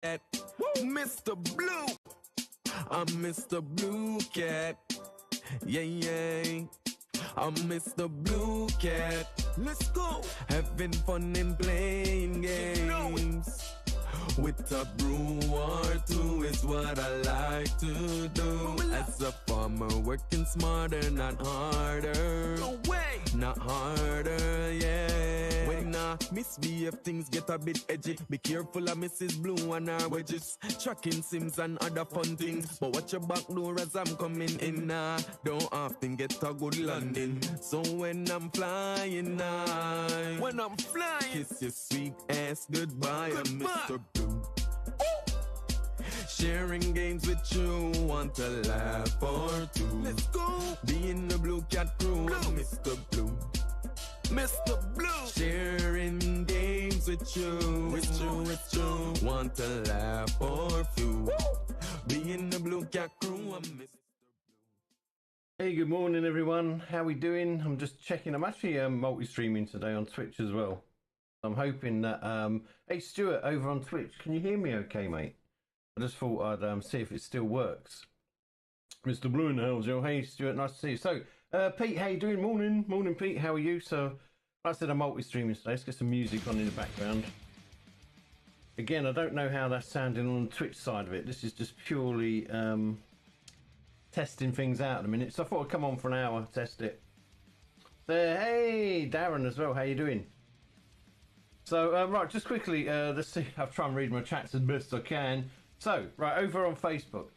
Cat. Mr. Blue. I'm Mr. Blue Cat. Yeah, yeah. I'm Mr. Blue Cat. Let's go. Having fun and playing games. With a brew or two is what I like to do. As a farmer, working smarter, not harder. No way. Not harder, yeah. When I misbehave, things get a bit edgy. Be careful of Mrs. Blue and her wedges. Tracking Sims and other fun things. But watch your back door as I'm coming in. Don't often get a good landing. So when I'm flying, kiss your sweet ass goodbye. I'm Mr. Blue. Sharing games with you, want to laugh or two. Let's go. Be in the Blue Cat crew, Mr. Blue. Mr. Blue. Sharing games with you, with you. Want to laugh or few. Be in the Blue Cat crew, I'm Mr. Blue. Hey, good morning everyone. How we doing? I'm just checking. I'm actually multi-streaming today on Twitch as well. I'm hoping that hey Stuart over on Twitch, can you hear me okay, mate? I just thought I'd see if it still works. Mr. Blue in the house, yo. Hey Stuart, nice to see you. So Pete, how you doing? Morning Pete, how are you? So like I said, I'm multi-streaming today. Let's get some music on in the background. Again, I don't know how that's sounding on the Twitch side of it. This is just purely testing things out at the minute. So I thought I'd come on for an hour, test it. So hey Darren as well, how you doing? So right, just quickly, let's see. I'll try and read my chats as best I can. So right, over on Facebook.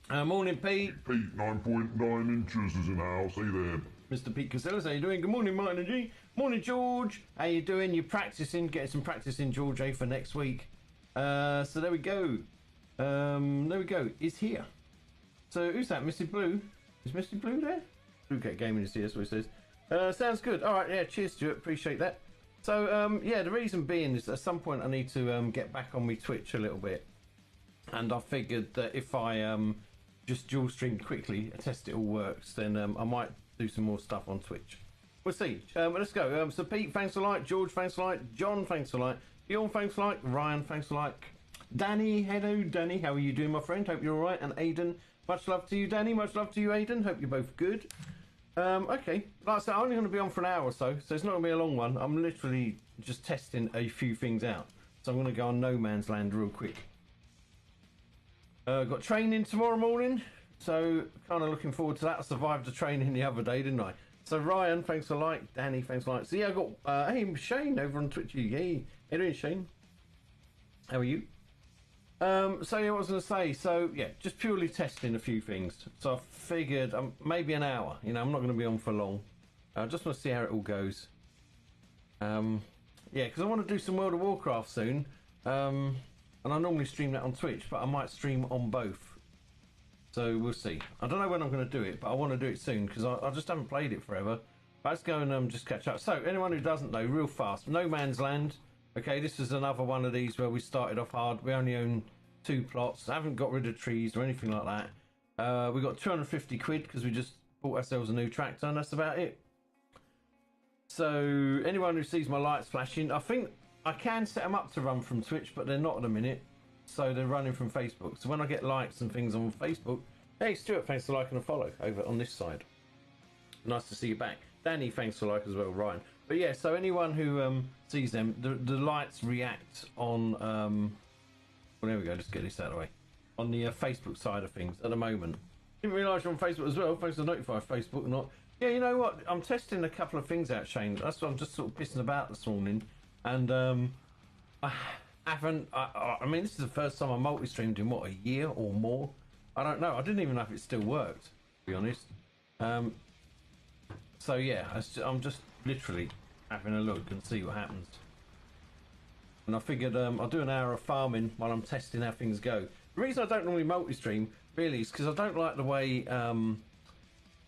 Morning Pete. Pete 9.9 inches is in the house. Hey there. Mr. Pete Casellas, how you doing? Good morning, Martin and G. Morning, George. How you doing? You practicing? Getting some practice in, George, for next week. So there we go. There we go. Is here. So who's that? Mr. Blue? Is Mr. Blue there? Blue Cat Gaming is here, that's what it says. Sounds good. All right, yeah, cheers, Stuart. Appreciate that. So, yeah, the reason being is at some point I need to get back on my Twitch a little bit. And I figured that if I just dual stream quickly, test it all works, then I might do some more stuff on Twitch. We'll see. Let's go. So Pete, thanks a lot. George, thanks a lot. John, thanks a lot. Bjorn, thanks a lot. Ryan, thanks a lot. Danny, hello, Danny. How are you doing, my friend? Hope you're all right. And Aidan, much love to you, Danny. Much love to you, Aidan. Hope you're both good. Okay. Like I said, I'm only going to be on for an hour or so it's not going to be a long one. I'm literally just testing a few things out. So I'm going to go on No Man's Land real quick. Got training tomorrow morning, so kind of looking forward to that. I survived the training the other day, didn't I? So Ryan, thanks a lot. Danny, thanks a lot. So yeah, I got hey Shane over on Twitch. Hey, how you doing, Shane? How are you? So yeah, what I was going to say. So yeah, just purely testing a few things. So I figured maybe an hour. You know, I'm not going to be on for long. I just want to see how it all goes. Yeah, because I want to do some World of Warcraft soon. And I normally stream that on Twitch, but I might stream on both. So we'll see. I don't know when I'm going to do it, but I want to do it soon because I just haven't played it forever. But let's go and just catch up. So anyone who doesn't know, real fast, No Man's Land. Okay, this is another one of these where we started off hard. We only own 2 plots. I haven't got rid of trees or anything like that. We got 250 quid because we just bought ourselves a new tractor, and that's about it. So anyone who sees my lights flashing, I think I can set them up to run from Twitch, but they're not at the minute. So they're running from Facebook. So when I get likes and things on Facebook, hey Stuart, thanks for liking and follow over on this side. Nice to see you back. Danny, thanks for like as well, Ryan. But yeah, so anyone who sees them, the lights react on well, there we go, let's get this out of the way. On the Facebook side of things at the moment. Didn't realise you're on Facebook as well. Thanks for notifying Facebook or not. Yeah, you know what? I'm testing a couple of things out, Shane. That's what I'm just sort of pissing about this morning. And I haven't. I mean, this is the first time I multi-streamed in what, a year or more. I don't know. I didn't even know if it still worked, to be honest. So yeah, I'm just literally having a look and see what happens. And I figured I'll do an hour of farming while I'm testing how things go. The reason I don't normally multi-stream really is because I don't like the way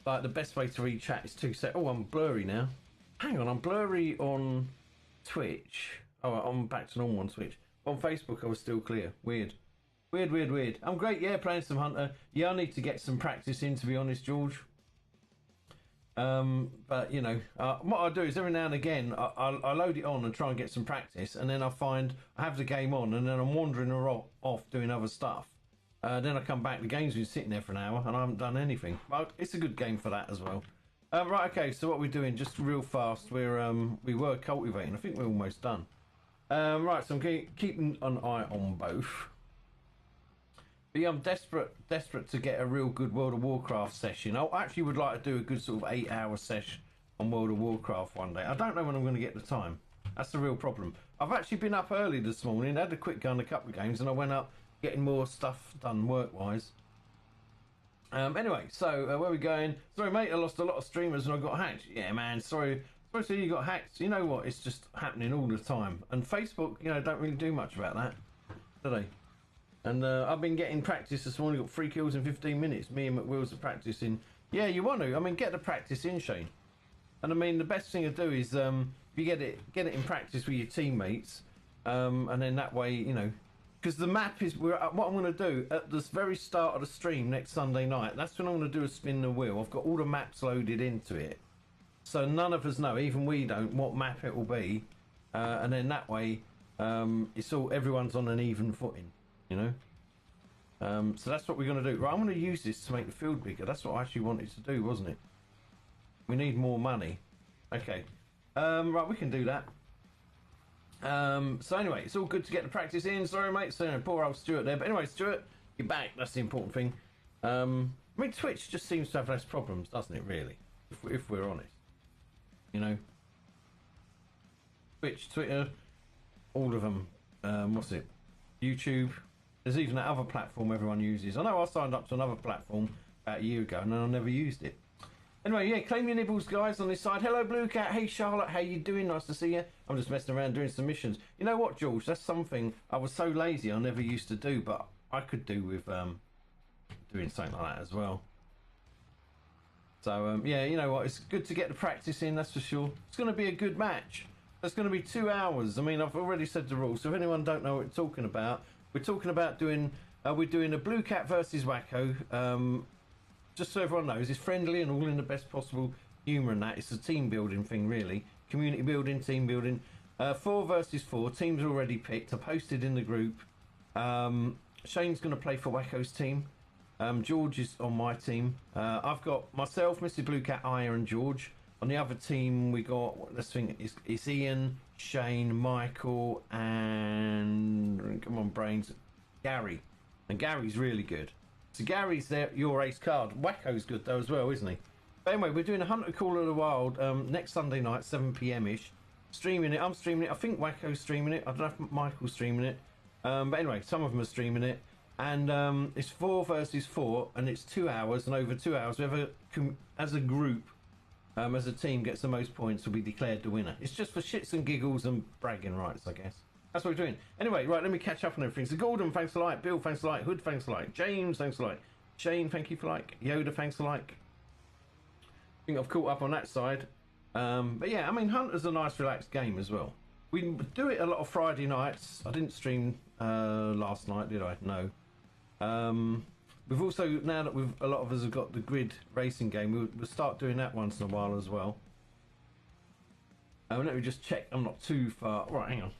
like the best way to read chat is to say, oh, I'm blurry now. Hang on, I'm blurry on Twitch. Oh, I'm back to normal on Twitch. On Facebook I was still clear. Weird. I'm great, yeah, playing some Hunter. Yeah, I need to get some practice in, to be honest, George. But you know, what I do is every now and again I load it on and try and get some practice, and then I find I have the game on, and then I'm wandering off doing other stuff. Then I come back, the game's been sitting there for an hour, and I haven't done anything. But it's a good game for that as well. Right, okay. So what we're doing, just real fast, we were cultivating. I think we're almost done. Right, so I'm keeping an eye on both. But yeah, I'm desperate to get a real good World of Warcraft session. I actually would like to do a good sort of 8-hour session on World of Warcraft one day. I don't know when I'm going to get the time. That's the real problem. I've actually been up early this morning, had a quick go on a couple of games, and I went up getting more stuff done work-wise. Anyway, so where are we going? Sorry, mate, I lost a lot of streamers and I got hacked. Yeah, man, sorry to see you got hacked. You know what? It's just happening all the time. And Facebook, you know, don't really do much about that, do they? And I've been getting practice this morning. Got 3 kills in 15 minutes. Me and McWills are practicing. Yeah, you want to. I mean, get the practice in, Shane. And I mean, the best thing to do is if you get it in practice with your teammates, and then that way, you know, because the map is what I'm going to do at the very start of the stream next Sunday night. That's when I'm going to do a spin the wheel. I've got all the maps loaded into it, so none of us know, even we don't, what map it will be, and then that way, it's all everyone's on an even footing. You know, so that's what we're going to do. Right, I'm going to use this to make the field bigger. That's what I actually wanted to do, wasn't it? We need more money. Okay, right, we can do that. So anyway, it's all good to get the practice in. Sorry, mate. So poor old Stuart there. But anyway, Stuart, you're back. That's the important thing. I mean, Twitch just seems to have less problems, doesn't it? Really, if we're honest, you know, Twitch, Twitter, all of them. What's it? YouTube. There's even that other platform everyone uses. I know I signed up to another platform about a year ago and then I never used it. Anyway, yeah, claim your nibbles, guys, on this side. Hello, Blue Cat. Hey, Charlotte. How you doing? Nice to see you. I'm just messing around doing submissions. You know what, George? That's something I was so lazy I never used to do, but I could do with doing something like that as well. So, yeah, you know what? It's good to get the practice in, that's for sure. It's going to be a good match. It's going to be 2 hours. I mean, I've already said the rules, so if anyone don't know what we're talking about doing, we're doing a Blue Cat versus Wacko. Just so everyone knows, it's friendly and all in the best possible humour and that. It's a team building thing, really. Community building, team building. 4 versus 4. Teams already picked. I posted in the group. Shane's going to play for Wacko's team. George is on my team. I've got myself, Mr. Blue Cat, Aya and George. On the other team, we got, let's think, it's Ian, Shane, Michael, and, come on, brains, Gary. And Gary's really good. So Gary's there, your ace card. Wacko's good though as well, isn't he? But anyway, we're doing a Hunter Call of the Wild next Sunday night, 7 PM-ish. Streaming it. I'm streaming it. I think Wacko's streaming it. I don't know if Michael's streaming it. But anyway, some of them are streaming it. And it's 4 versus 4, and it's 2 hours. And over 2 hours, whoever, as a group, as a team, gets the most points will be declared the winner. It's just for shits and giggles and bragging rights, I guess. That's what we're doing. Anyway, right, let me catch up on everything. So Gordon, thanks for like. Bill, thanks for like. Hood, thanks for like. James, thanks for like. Shane, thank you for like. Yoda, thanks for like. I think I've caught up on that side. But yeah, I mean, Hunter's a nice, relaxed game as well. We do it a lot of Friday nights. I didn't stream last night, did I? No. We've also, now that a lot of us have got the grid racing game, we'll start doing that once in a while as well. Let me just check I'm not too far. Right, hang on.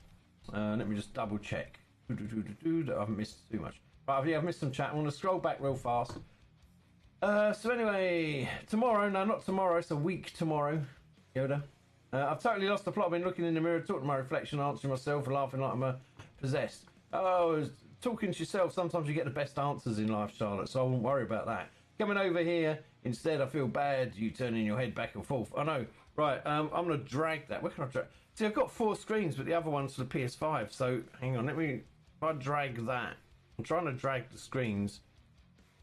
Let me just double check that I haven't missed too much. Right, yeah, I've missed some chat. I'm going to scroll back real fast. So anyway, tomorrow, no, not tomorrow, it's a week tomorrow, Yoda. I've totally lost the plot. I've been looking in the mirror, talking to my reflection, answering myself, and laughing like I'm possessed. Oh, talking to yourself, sometimes you get the best answers in life, Charlotte, so I won't worry about that. Coming over here, instead I feel bad, you turning your head back and forth. I know. Right, I'm going to drag that. Where can I drag? See, I've got 4 screens, but the other one's for the PS5, so hang on, if I drag that, I'm trying to drag the screens,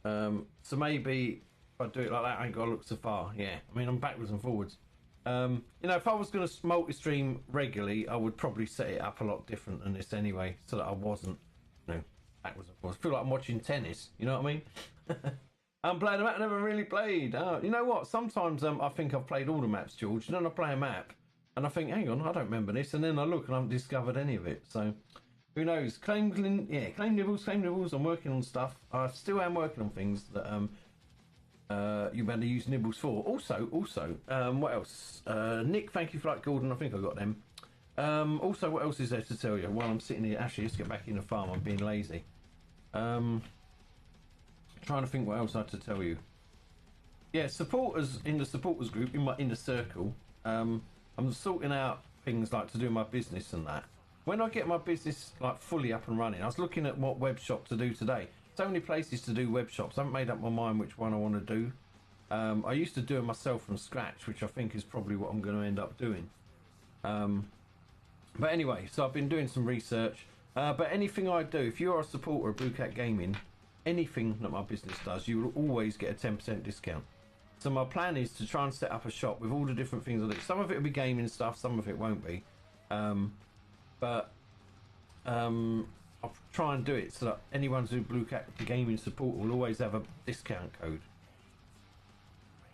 so maybe if I do it like that, I ain't got to look so far, yeah. I mean, I'm backwards and forwards. You know, if I was going to multi-stream regularly, I would probably set it up a lot different than this anyway, so that I wasn't, you know, backwards and forwards. I feel like I'm watching tennis, you know what I mean? I'm playing a map I never really played. You know what? Sometimes I think I've played all the maps, George. And then I play a map and I think, hang on, I don't remember this. And then I look and I haven't discovered any of it. So who knows? Claim nibbles. I'm working on stuff. I still am working on things that you better use nibbles for. Also, what else? Nick, thank you for like Gordon. I think I got them. Also, what else is there to tell you? While I'm sitting here, actually, let's get back in the farm. I'm being lazy. Trying to think what else I had to tell you. Yeah, supporters in the supporters group in my inner circle. I'm sorting out things like to do my business and that. When I get my business like fully up and running, I was looking at what web shop to do today. So many places to do web shops. I haven't made up my mind which one I want to do. I used to do it myself from scratch, which I think is probably what I'm going to end up doing. But anyway, so I've been doing some research. But anything I do, if you're a supporter of Blue Cat Gaming, anything that my business does, you will always get a 10% discount. So my plan is to try and set up a shop with all the different things I do. Some of it will be gaming stuff, some of it won't be. But I'll try and do it so that anyone who's Blue Cat Gaming support will always have a discount code.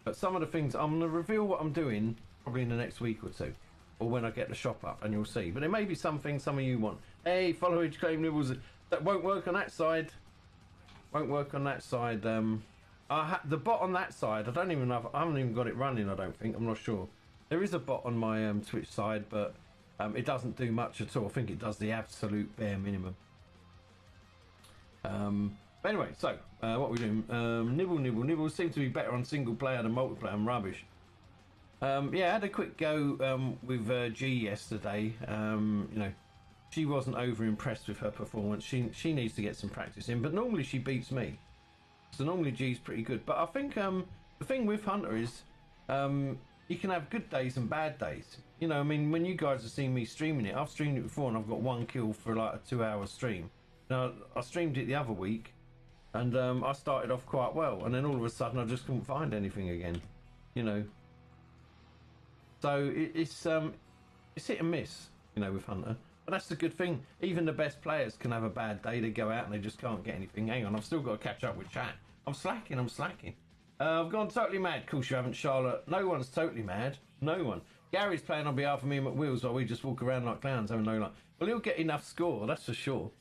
But some of the things, I'm going to reveal what I'm doing probably in the next week or two. Or when I get the shop up, and you'll see. But there may be some things some of you want. Hey, follow each claim nibbles. That won't work on that side. Won't work on that side. The bot on that side, I haven't even got it running, I don't think. I'm not sure. There is a bot on my Twitch side, but it doesn't do much at all. I think it does the absolute bare minimum. But anyway, so what are we doing? Nibble seems to be better on single player than multiplayer. I'm rubbish. Yeah, I had a quick go with G yesterday. You know, she wasn't over impressed with her performance. She needs to get some practice in, but normally she beats me. So normally G's pretty good. But I think the thing with Hunter is you can have good days and bad days. You know, I mean, when you guys have seen me streaming it, I've streamed it before and I've got 1 kill for like a 2-hour stream. Now, I streamed it the other week and I started off quite well, and then all of a sudden I just couldn't find anything again, you know. So it's hit and miss, you know, with Hunter. But that's the good thing. Even the best players can have a bad day. They go out and they just can't get anything. Hang on, I've still got to catch up with chat. I'm slacking. I've gone totally mad. Of course you haven't, Charlotte. No one's totally mad. No one. Gary's playing on behalf of me and McWheels while we just walk around like clowns having no luck. Well, he'll get enough score, that's for sure.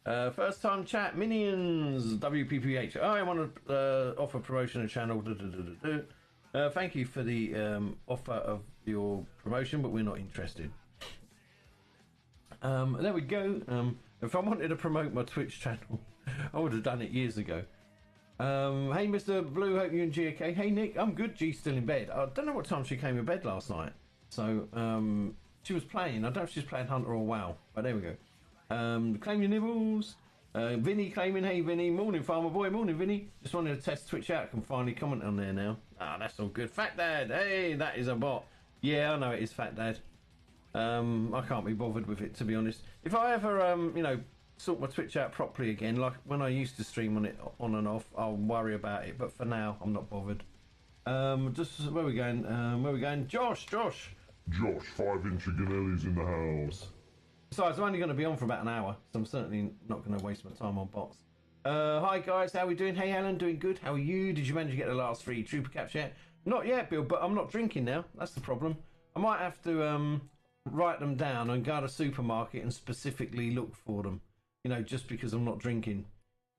First time chat, Minions, WPPH. Oh, I want to offer promotion of channel. Thank you for the offer of your promotion, but we're not interested. There we go. If I wanted to promote my Twitch channel, I would have done it years ago. Hey, Mr. Blue, hope you and G okay. Hey, Nick, I'm good. G's still in bed. I don't know what time she came in bed last night. So, she was playing. I don't know if she's playing Hunter or WoW, but there we go. Claim your nibbles. Vinny claiming, hey, Vinny. Morning, Farmer Boy. Morning, Vinny. Just wanted to test Twitch out. Can finally comment on there now. Ah, that's all good. Fat Dad. Hey, that is a bot. Yeah, I know it is Fat Dad. I can't be bothered with it, to be honest. If I ever, you know, sort my Twitch out properly again, like when I used to stream on it on and off, I'll worry about it. But for now, I'm not bothered. Just where we going? Where we going? Josh. 5-inch Ganelli's in the house. Besides, I'm only going to be on for about an hour, so I'm certainly not going to waste my time on bots. Hi guys, how are we doing? Hey Alan, doing good. How are you? Did you manage to get the last 3 trooper caps yet? Not yet, Bill, but I'm not drinking now. That's the problem. I might have to write them down and go to a supermarket and specifically look for them. You know, just because I'm not drinking.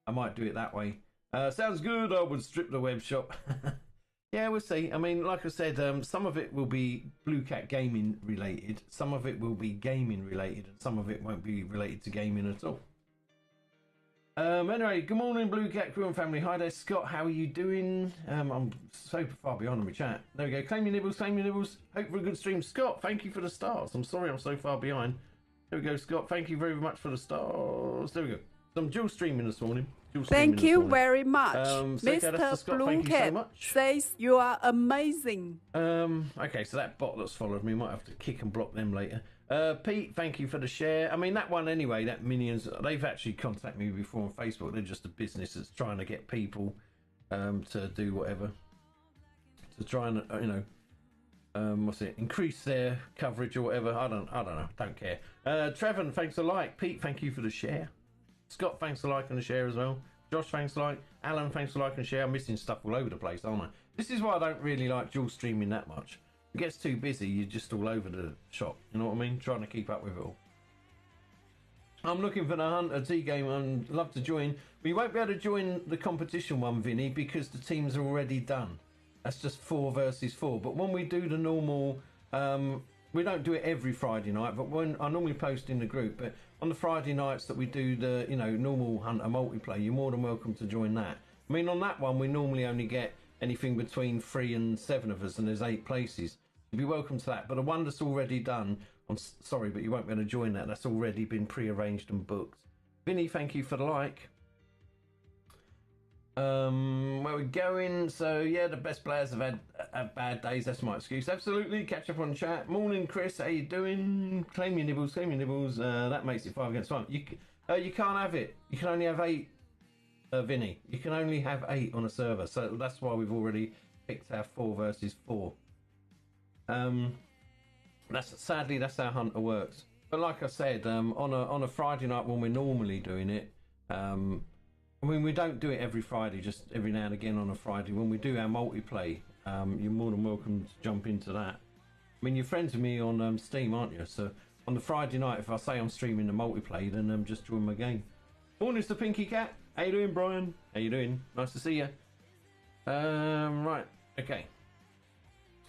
I might do it that way. Sounds good. I would strip the web shop. Yeah, we'll see. I mean, like I said, some of it will be Blue Cat Gaming related. Some of it will be gaming related. And some of it won't be related to gaming at all. Anyway, good morning, Blue Cat crew and family. Hi there, Scott. How are you doing? I'm so far behind on my chat. There we go. Claim your nibbles, claim your nibbles. Hope for a good stream. Scott, thank you for the stars. I'm sorry I'm so far behind. There we go, Scott. Thank you very much for the stars. There we go. So I'm dual streaming this morning. Thank you very much. Mr. Blue Cat says you are amazing. Okay, so that bot that's followed me might have to kick and block them later. Pete, thank you for the share. I mean, that one anyway, that Minions, they've actually contacted me before on Facebook. They're just a business that's trying to get people to do whatever. To try and, you know, increase their coverage or whatever. I don't know. Don't care. Trevor, thanks a like. Pete, thank you for the share. Scott, thanks for liking the share as well. Josh, thanks for like. Alan, thanks for liking the share. I'm missing stuff all over the place, aren't I? This is why I don't really like dual streaming that much. It gets too busy, you're just all over the shop. You know what I mean? Trying to keep up with it all. I'm looking for the Hunter T game. I'd love to join. We won't be able to join the competition one, Vinny, because the teams are already done. That's just 4 versus 4. But when we do the normal, we don't do it every Friday night. But when I normally post in the group, but on the Friday nights that we do the normal Hunter multiplayer, you're more than welcome to join that. I mean, on that one, we normally only get anything between 3 and 7 of us, and there's 8 places. You'd be welcome to that. But the one that's already done, I'm sorry, but you won't be able to join that. That's already been pre-arranged and booked. Vinny, thank you for the like. Where we going? So yeah, the best players have had bad days. That's my excuse. Absolutely. Catch up on chat. Morning, Chris. How you doing? Claim your nibbles. Claim your nibbles. That makes it 5 against 1. You can't have it. You can only have 8. Vinny, you can only have 8 on a server. So that's why we've already picked our 4 versus 4. Sadly that's how Hunter works. But like I said, on a Friday night when we're normally doing it, I mean, we don't do it every Friday, just every now and again on a Friday. When we do our multiplay, you're more than welcome to jump into that. I mean, you're friends with me on Steam, aren't you? So on the Friday night, if I say I'm streaming the multiplay, then just join my game. Morning, Mr. Pinky Cat. How you doing, Brian? How you doing? Nice to see you. Right, okay.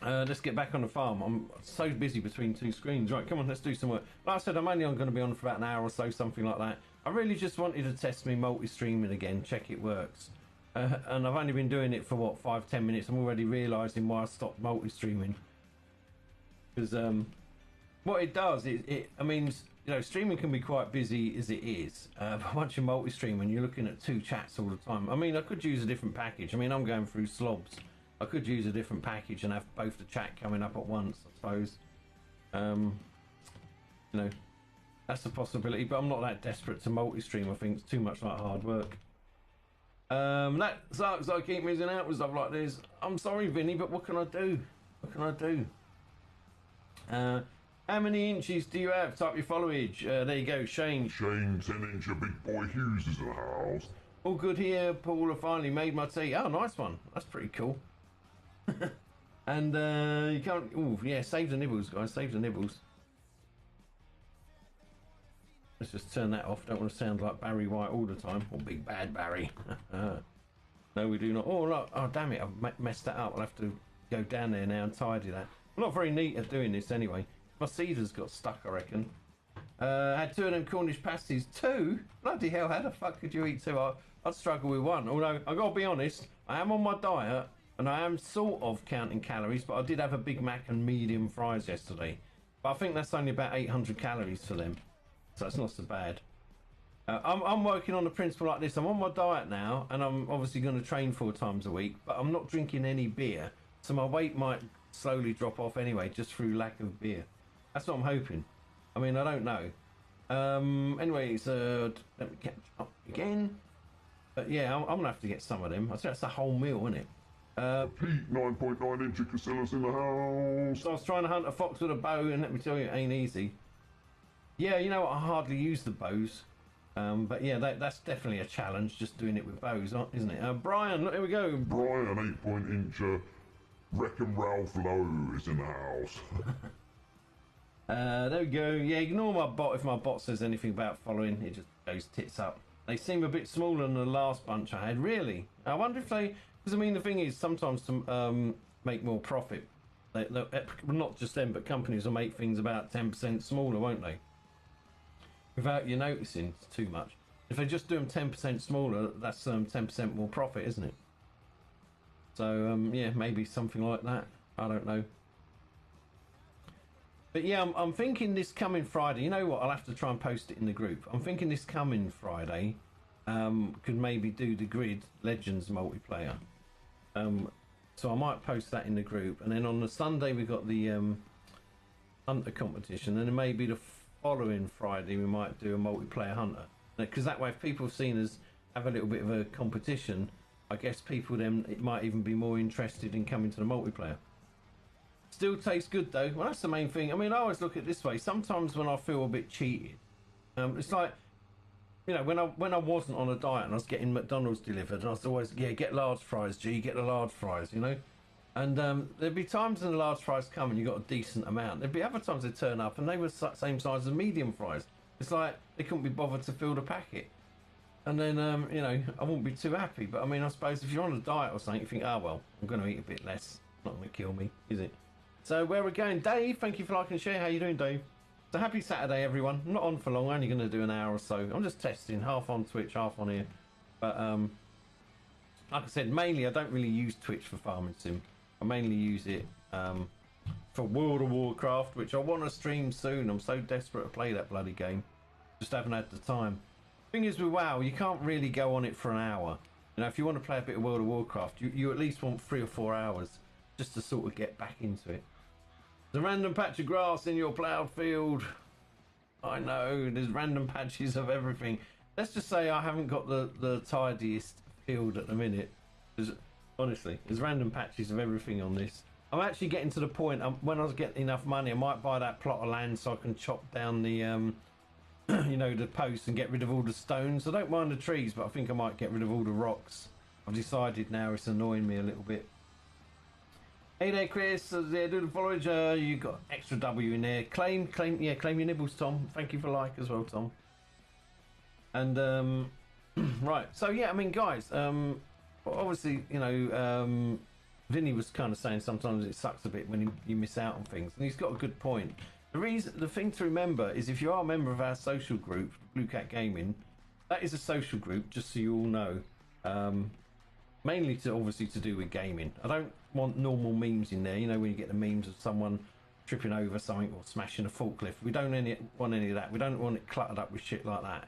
Let's get back on the farm. I'm so busy between 2 screens. Right, come on, let's do some work. Like I said, I'm only going to be on for about an hour or so, something like that. I really just wanted to test me multi-streaming again, check it works. And I've only been doing it for, what, 5-10 minutes. I'm already realising why I stopped multi-streaming. Because what it does, I mean, streaming can be quite busy as it is. But once you're multi-streaming, you're looking at 2 chats all the time. I mean, I could use a different package. I mean, I'm going through slobs. I could use a different package and have both the chat coming up at once, I suppose. That's a possibility, but I'm not that desperate to multi-stream. I think it's too much like hard work. That sucks. I keep missing out with stuff like this. I'm sorry, Vinny, but what can I do? What can I do? How many inches do you have? Type your followage. There you go, Shane. Shane, 10-inch, big boy Hughes is in the house. All good here. Paula finally made my tea. Oh, nice one. That's pretty cool. And you can't. Oh, yeah. Save the nibbles, guys. Save the nibbles. Let's just turn that off. Don't want to sound like Barry White all the time. Or Big Bad Barry. No, we do not. Oh, look. Oh, damn it. I've messed that up. I'll have to go down there now and tidy that. I'm not very neat at doing this anyway. My Caesar's got stuck, I reckon. Had 2 of them Cornish pasties. 2? Bloody hell, how the fuck could you eat 2? I'd struggle with 1. Although, I've got to be honest, I am on my diet, and I am sort of counting calories, but I did have a Big Mac and medium fries yesterday. But I think that's only about 800 calories for them. So it's not so bad. I'm working on the principle like this. I'm on my diet now, and I'm obviously going to train 4 times a week, but I'm not drinking any beer, so my weight might slowly drop off anyway, just through lack of beer. That's what I'm hoping. I mean, I don't know. Anyways, let me catch up again. But yeah, I'm going to have to get some of them. I think that's the whole meal, isn't it? Pete, 9.9-inch Casillas in the house. So I was trying to hunt a fox with a bow, and let me tell you, it ain't easy. Yeah, you know what? I hardly use the bows. But yeah, that's definitely a challenge, just doing it with bows, isn't it? Brian, look, here we go. Brian, 8-point-inch Reckon Ralph Lowe is in the house. There we go. Yeah, ignore my bot if my bot says anything about following. It just goes tits up. They seem a bit smaller than the last bunch I had. Really? I wonder if they... Because, I mean, the thing is, sometimes to make more profit, not just them, but companies will make things about 10% smaller, won't they? Without you noticing too much. If they just do them 10% smaller, that's 10% more profit, isn't it? So, yeah, maybe something like that. I don't know. But yeah, I'm thinking this coming Friday, you know what, I'll have to try and post it in the group. I'm thinking this coming Friday, could maybe do the Grid Legends multiplayer. So I might post that in the group. And then on the Sunday we've got the Hunter competition. And then maybe the following Friday we might do a multiplayer Hunter. Because that way if people have seen us have a little bit of a competition, I guess people then, it might even be more interested in coming to the multiplayer. Still tastes good though. Well, that's the main thing. I mean, I always look at it this way. Sometimes when I feel a bit cheated, it's like, you know, when I wasn't on a diet and I was getting McDonald's delivered, and I was always, yeah, get large fries, G, get the large fries, you know. And there'd be times when the large fries come and you got a decent amount. There'd be other times they turn up and they were same size as medium fries. It's like they couldn't be bothered to fill the packet. And then, you know, I wouldn't be too happy. But I mean, I suppose if you're on a diet or something, you think, oh, well, I'm going to eat a bit less. Not going to kill me, is it? So where we're going, Dave, thank you for liking and share. How you doing, Dave? So happy Saturday, everyone. I'm not on for long, only going to do an hour or so. I'm just testing, half on Twitch, half on here. But like I said, mainly I don't really use Twitch for Farming Sim. I mainly use it for World of Warcraft, which I want to stream soon. I'm so desperate to play that bloody game. Just haven't had the time. Thing is with WoW, you can't really go on it for an hour. You know, if you want to play a bit of World of Warcraft, you at least want 3 or 4 hours just to sort of get back into it. There's a random patch of grass in your ploughed field. I know, there's random patches of everything. Let's just say I haven't got the tidiest field at the minute. Honestly, there's random patches of everything on this. I'm actually getting to the point, when I get enough money, I might buy that plot of land so I can chop down the... you know, the posts and get rid of all the stones. I don't mind the trees, but I think I might get rid of all the rocks. I've decided now it's annoying me a little bit. Hey there, Chris. Yeah, do the following. You got extra W in there. Claim your nibbles, Tom. Thank you for like as well, Tom. And right, so yeah, I mean, guys, obviously, you know, Vinny was kind of saying sometimes it sucks a bit when you miss out on things, and he's got a good point. The thing to remember is if you are a member of our social group, Blue Cat Gaming, that is a social group, just so you all know. Mainly obviously to do with gaming. I don't want normal memes in there, you know, when you get the memes of someone tripping over something or smashing a forklift. We don't want any of that. We don't want it cluttered up with shit like that.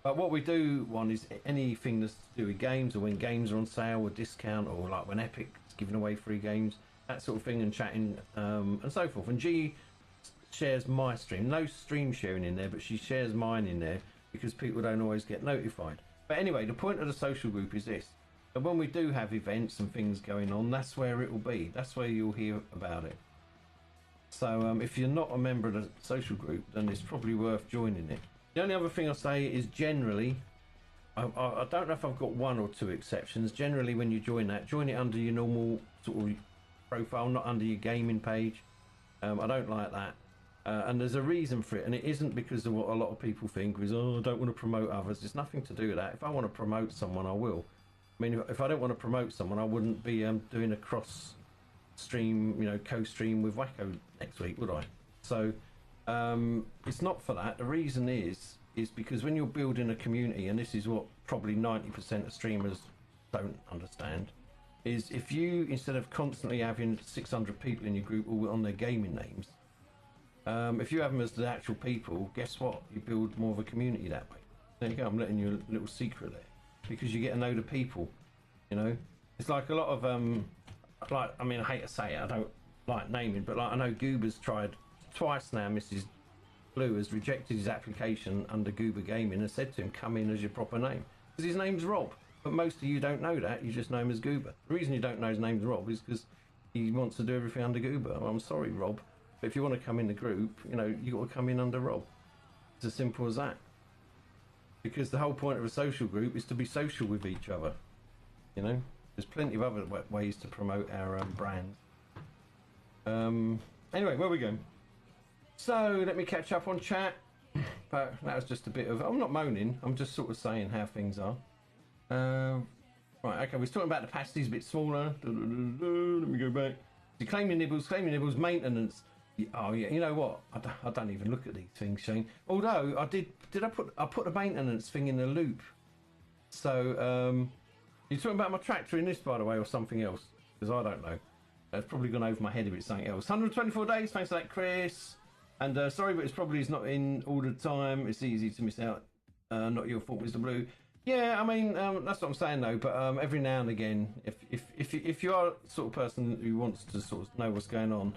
But what we do want is anything that's to do with games, or when games are on sale or discount, or like when Epic's giving away free games. That sort of thing, and chatting and so forth. And G shares my stream. No stream sharing in there, but she shares mine in there because people don't always get notified. But anyway, the point of the social group is this. And when we do have events and things going on, that's where it will be. That's where you'll hear about it. So if you're not a member of the social group, then it's probably worth joining it. The only other thing I'll say is generally, I don't know if I've got 1 or 2 exceptions. Generally, when you join it under your normal sort of profile, not under your gaming page. I don't like that, and there's a reason for it, and it isn't because of what a lot of people think is, oh, I don't want to promote others. It's nothing to do with that. If I want to promote someone, I will. I mean, if I don't want to promote someone, I wouldn't be doing a cross stream, you know, co-stream with Wacko next week, would I? So it's not for that. The reason is because when you're building a community, and this is what probably 90% of streamers don't understand, is if you, instead of constantly having 600 people in your group all on their gaming names, if you have them as the actual people, guess what? You build more of a community that way. There you go, I'm letting you a little secret there. Because you get to know the people, you know? It's like a lot of, like, I mean, I hate to say it, I don't like naming, but like I know Goober's tried twice now. Mrs. Blue has rejected his application under Goober Gaming and said to him, come in as your proper name. Because his name's Rob. But most of you don't know that, you just know him as Goober. The reason you don't know his name's Rob is because he wants to do everything under Goober. Well, I'm sorry, Rob, but if you want to come in the group, you know, you got to come in under Rob. It's as simple as that. Because the whole point of a social group is to be social with each other. You know, there's plenty of other ways to promote our brand. Anyway, where are we going? So, let me catch up on chat. But that was just a bit of, I'm not moaning, I'm just sort of saying how things are. Right, okay, we're talking about the pasties a bit smaller. Let me go back. So claim your nibbles, maintenance. Oh yeah, you know what? I don't even look at these things, Shane. Although I put the maintenance thing in the loop. So you're talking about my tractor in this, by the way, or something else? Because I don't know. It's probably gone over my head if it's something else. 124 days. Thanks for that, Chris. And sorry, but it's not in all the time. It's easy to miss out. Not your fault, Mr. Blue. Yeah, I mean, that's what I'm saying though, but every now and again, if you are the sort of person who wants to sort of know what's going on,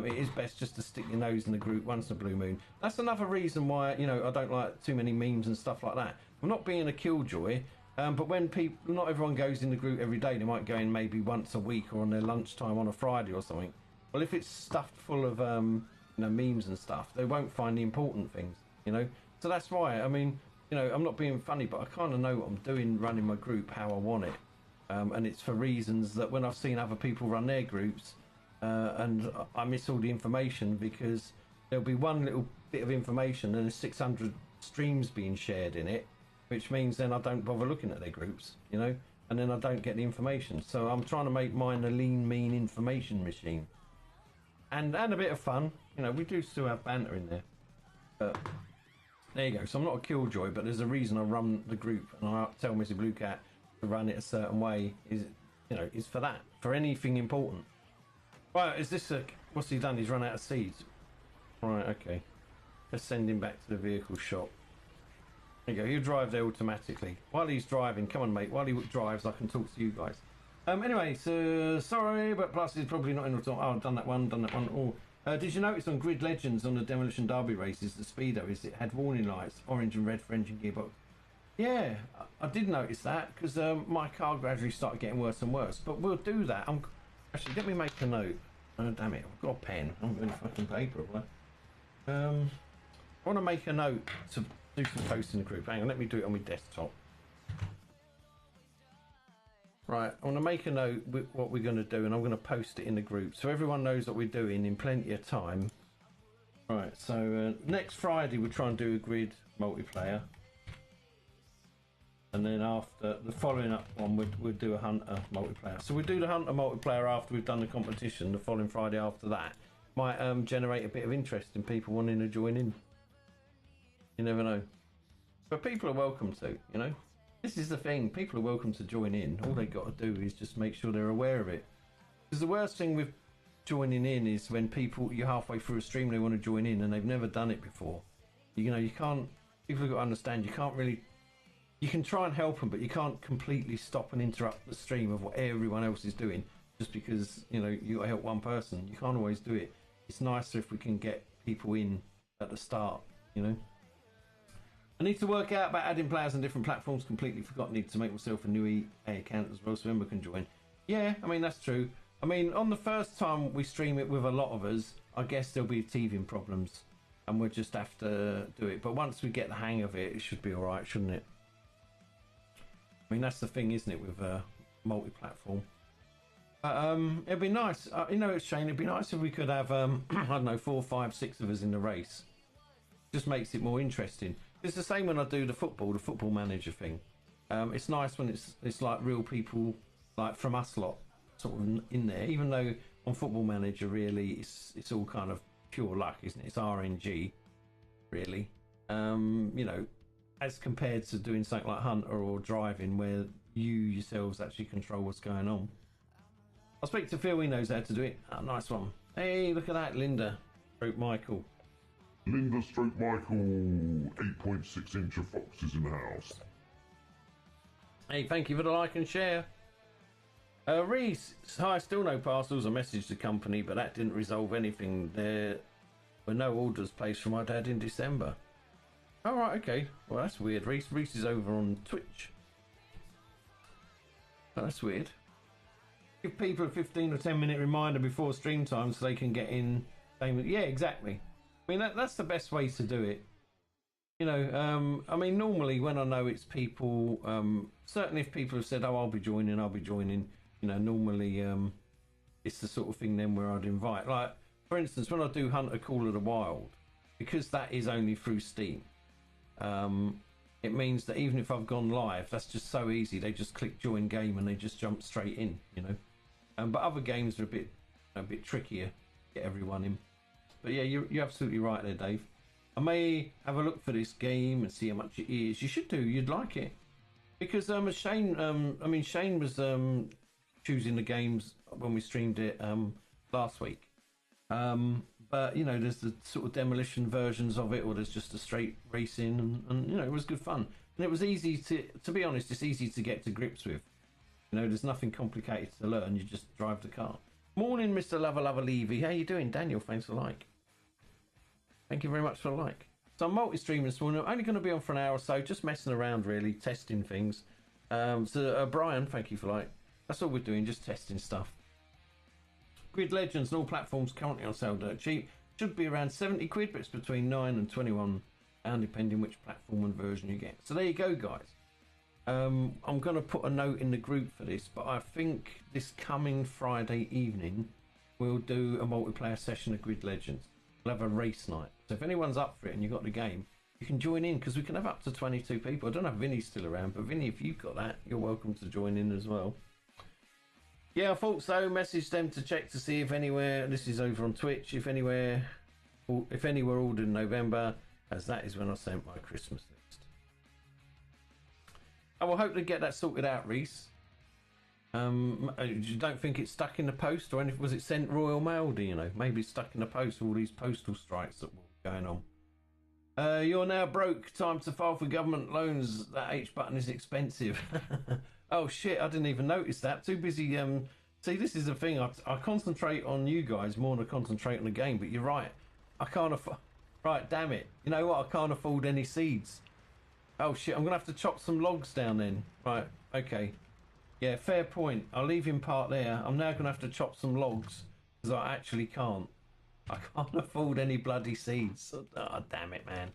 it is best just to stick your nose in the group once in a blue moon. That's another reason why, you know, I don't like too many memes and stuff like that. I'm not being a killjoy, but when people, not everyone goes in the group every day, they might go in maybe once a week or on their lunchtime on a Friday or something. Well, if it's stuffed full of, you know, memes and stuff, they won't find the important things, you know? So that's why, I mean, you know, I'm not being funny, but I kind of know what I'm doing running my group, how I want it. And it's for reasons that when I've seen other people run their groups, and I miss all the information because there'll be one little bit of information and there's 600 streams being shared in it, which means then I don't bother looking at their groups, you know, and then I don't get the information. So I'm trying to make mine a lean, mean information machine. And a bit of fun. You know, we do still have banter in there. But there you go. So I'm not a killjoy, but there's a reason I run the group and I tell Mr. Blue Cat to run it a certain way. Is, you know, is for that, for anything important. Right, is this a... What's he done? He's run out of seeds. Right, okay. Let's send him back to the vehicle shop. There you go. He'll drive there automatically. While he's driving, come on, mate. While he drives, I can talk to you guys. Anyway, so sorry, but Plus is probably not in the time. Oh, I've done that one. Oh, did you notice on Grid Legends on the Demolition Derby races, the Speedo it had warning lights, orange and red for engine gearbox? Yeah, I did notice that because my car gradually started getting worse and worse. But we'll do that. Actually, let me make a note. Oh, damn it, I've got a pen. I'm going to fucking paper. I want to make a note to do some posts in the group. Hang on, let me do it on my desktop. Right, I want to make a note with what we're going to do, and I'm going to post it in the group so everyone knows what we're doing in plenty of time. Right, so next Friday we'll try and do a grid multiplayer, and then after the following up one we'll do a hunter multiplayer. So we'll do the hunter multiplayer after we've done the competition. The following Friday after that might generate a bit of interest in people wanting to join in. You never know, but people are welcome to, you know. This is the thing, people are welcome to join in. All they got to do is just make sure they're aware of it. Because the worst thing with joining in is when you're halfway through a stream, they want to join in and they've never done it before. You know, you can't, people have got to understand, you can't really, you can try and help them, but you can't completely stop and interrupt the stream of what everyone else is doing just because, you know, you got to help one person. You can't always do it. It's nicer if we can get people in at the start, you know. I need to work out about adding players on different platforms. Completely forgot. Need to make myself a new EA account as well so Emma can join. Yeah, I mean, that's true. I mean, on the first time we stream it with a lot of us, I guess there'll be teething problems and we'll just have to do it. But once we get the hang of it, it should be all right, shouldn't it? I mean, that's the thing, isn't it, with multi-platform. It'd be nice. You know, Shane, it'd be nice if we could have, I don't know, 4, 5, 6 of us in the race. Just makes it more interesting. It's the same when I do the football manager thing. It's nice when it's like real people, like from us lot, sort of in there. Even though on Football Manager, really, it's all kind of pure luck, isn't it? It's RNG, really. You know, as compared to doing something like Hunter or driving, where you yourselves actually control what's going on. I'll speak to Phil. He knows how to do it. Oh, nice one. Hey, look at that, Linda. Stroke Michael. Linda stroke Michael, 8.6 inch of foxes in the house. Hey, thank you for the like and share. Reese, hi, still no parcels. I messaged the company, but that didn't resolve anything. There were no orders placed for my dad in December. Oh, right, okay. Well, that's weird. Reese is over on Twitch. Oh, that's weird. Give people a 15 or 10 minute reminder before stream time so they can get in. Yeah, exactly. I mean, that's the best way to do it. You know, I mean, normally when I know it's people, certainly if people have said, oh, I'll be joining, you know, normally it's the sort of thing then where I'd invite. Like, for instance, when I do Hunter Call of the Wild, because that is only through Steam, it means that even if I've gone live, that's just so easy. They just click join game and they just jump straight in, you know. But other games are a bit trickier to get everyone in. But yeah, you're absolutely right there, Dave. I may have a look for this game and see how much it is. You should do. You'd like it. Because Shane, I mean, Shane was choosing the games when we streamed it last week. But, you know, there's the sort of demolition versions of it, or there's just a straight racing, and you know, it was good fun. And it was easy to be honest, it's easy to get to grips with. You know, there's nothing complicated to learn. You just drive the car. Morning, Mr. Lover Levy. How you doing? Daniel, thanks for the like. Thank you very much for the like. So I'm multi-streaming this morning. I'm only going to be on for an hour or so, just messing around really, testing things. Brian, thank you for like. That's all we're doing, just testing stuff. Grid Legends and all platforms currently on sale dirt cheap. Should be around 70 quid, but it's between 9 and 21 pound depending which platform and version you get. So there you go, guys. I'm going to put a note in the group for this, but I think this coming Friday evening we'll do a multiplayer session of Grid Legends. We'll have a race night. So if anyone's up for it and you've got the game, you can join in because we can have up to 22 people. I don't know if Vinny's still around, but Vinny, if you've got that, you're welcome to join in as well. Yeah, I thought so. Message them to check to see if anywhere, this is over on Twitch, if anywhere ordered in November, as that is when I sent my Christmas list. I will hope to get that sorted out, Reese. You don't think it's stuck in the post or anything? Was it sent Royal Mail? Do you know? Maybe it's stuck in the post with all these postal strikes that were going on. You're now broke. Time to file for government loans. That H button is expensive. Oh shit! I didn't even notice that. Too busy. See, this is the thing. I concentrate on you guys more than I concentrate on the game. But you're right. I can't afford. Right, damn it. You know what? I can't afford any seeds. Oh shit! I'm gonna have to chop some logs down then. Right. Okay. Yeah, fair point. I'll leave him part there. I'm now going to have to chop some logs because I actually can't. I can't afford any bloody seeds. Oh, damn it, man.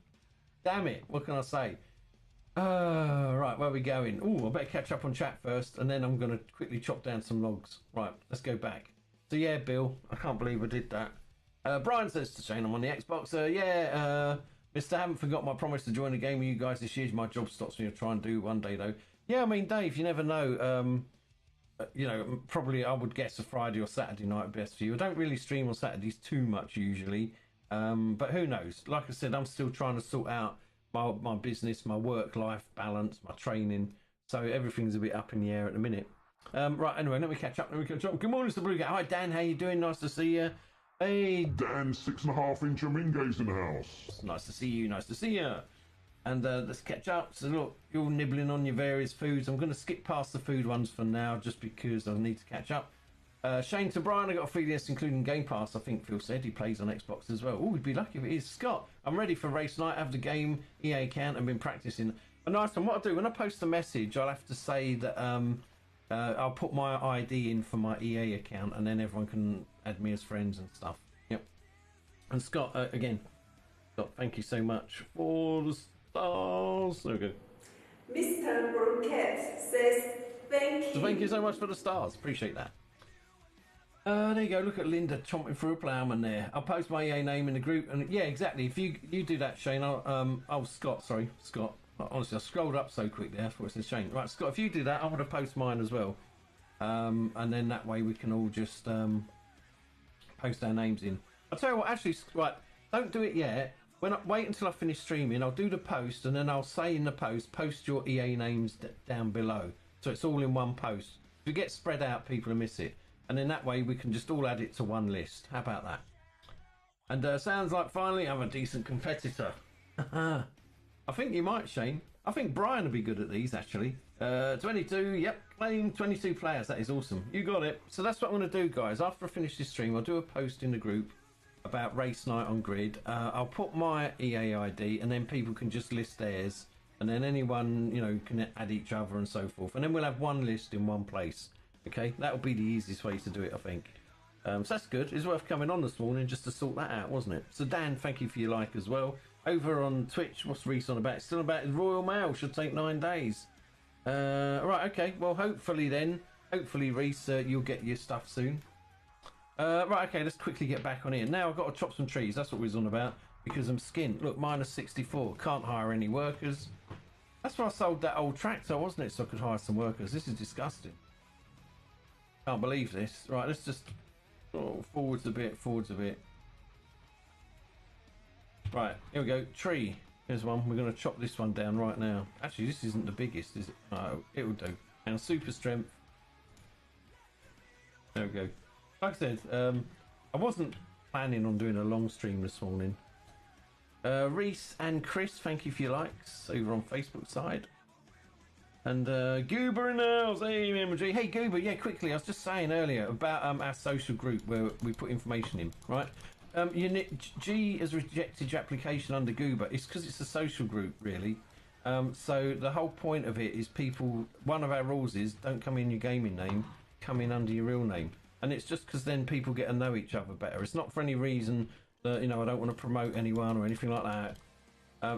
Damn it. What can I say? Right, where are we going? Oh, I better catch up on chat first and then I'm going to quickly chop down some logs. Right, let's go back. So, yeah, Bill, I can't believe I did that. Brian says to Shane, I'm on the Xbox. Mister, haven't forgot my promise to join the game with you guys this year. My job stops me to try and do one day, though. Yeah, I mean, Dave, you never know. Probably I would guess a Friday or Saturday night best for you. I don't really stream on Saturdays too much usually, but who knows? Like I said, I'm still trying to sort out my business, my work-life balance, my training. So everything's a bit up in the air at the minute. Right, anyway, let me catch up. Good morning, Mr. Blue Guy. Hi, Dan. How you doing? Nice to see you. Hey, Dan, 6.5-inch Mingo's in the house. Nice to see you. Nice to see you. And let's catch up. So look, you're nibbling on your various foods. I'm going to skip past the food ones for now, just because I need to catch up. Shane to Brian, I got a feeling it's including Game Pass. I think Phil said he plays on Xbox as well. Oh, we'd be lucky if it is. Scott, I'm ready for race night. I have the game EA account and been practicing. A nice one. What I'll do when I post a message, I'll have to say that I'll put my ID in for my EA account, and then everyone can add me as friends and stuff. Yep. And Scott, again, Scott, thank you so much for the stars. There we go. Mr. Burkett says thank you. So thank you so much for the stars. Appreciate that. There you go. Look at Linda chomping through a ploughman there. I'll post my EA name in the group, and yeah, exactly. If you do that, Shane. Scott. Honestly, I scrolled up so quick there. I thought it said Shane. Right, Scott. If you do that, I'm gonna post mine as well, and then that way we can all just post our names in. I'll tell you what. Actually, right. Don't do it yet. Wait until I finish streaming, I'll do the post, and then I'll say in the post your EA names down below, so it's all in one post. If you get spread out, people will miss it, and then that way we can just all add it to one list. How about that? And sounds like finally I'm a decent competitor. I think you might, Shane. I think Brian will be good at these actually. 22, yep, playing 22 players. That is awesome. You got it. So that's what I'm going to do, guys. After I finish this stream, I'll do a post in the group about race night on Grid. I'll put my EA ID, and then people can just list theirs, and then anyone, you know, can add each other and so forth, and then we'll have one list in one place. Okay, that'll be the easiest way to do it, I think. So that's good. It's worth coming on this morning just to sort that out, wasn't it? So Dan, thank you for your like as well. Over on Twitch, what's Reese on about? It's still about his Royal Mail. Should take 9 days. Right, okay. Well, hopefully Reese, you'll get your stuff soon. Right, okay, let's quickly get back on here. Now I've got to chop some trees. That's what we was on about. Because I'm skint. Look, -64. Can't hire any workers. That's why I sold that old tractor, wasn't it? So I could hire some workers. This is disgusting. Can't believe this. Right, let's just... forwards a bit. Right, here we go. Tree. Here's one. We're going to chop this one down right now. Actually, this isn't the biggest, is it? No, it will do. And super strength. There we go. Like I said, I wasn't planning on doing a long stream this morning. Reese and Chris, thank you for your likes over on Facebook side. And Goober in the house. Hey, MG. Hey, Goober. Yeah, quickly. I was just saying earlier about our social group where we put information in, right? G has rejected your application under Goober. It's because it's a social group, really. So the whole point of it is people... One of our rules is don't come in your gaming name, come in under your real name. And it's just because then people get to know each other better. It's not for any reason that, you know, I don't want to promote anyone or anything like that.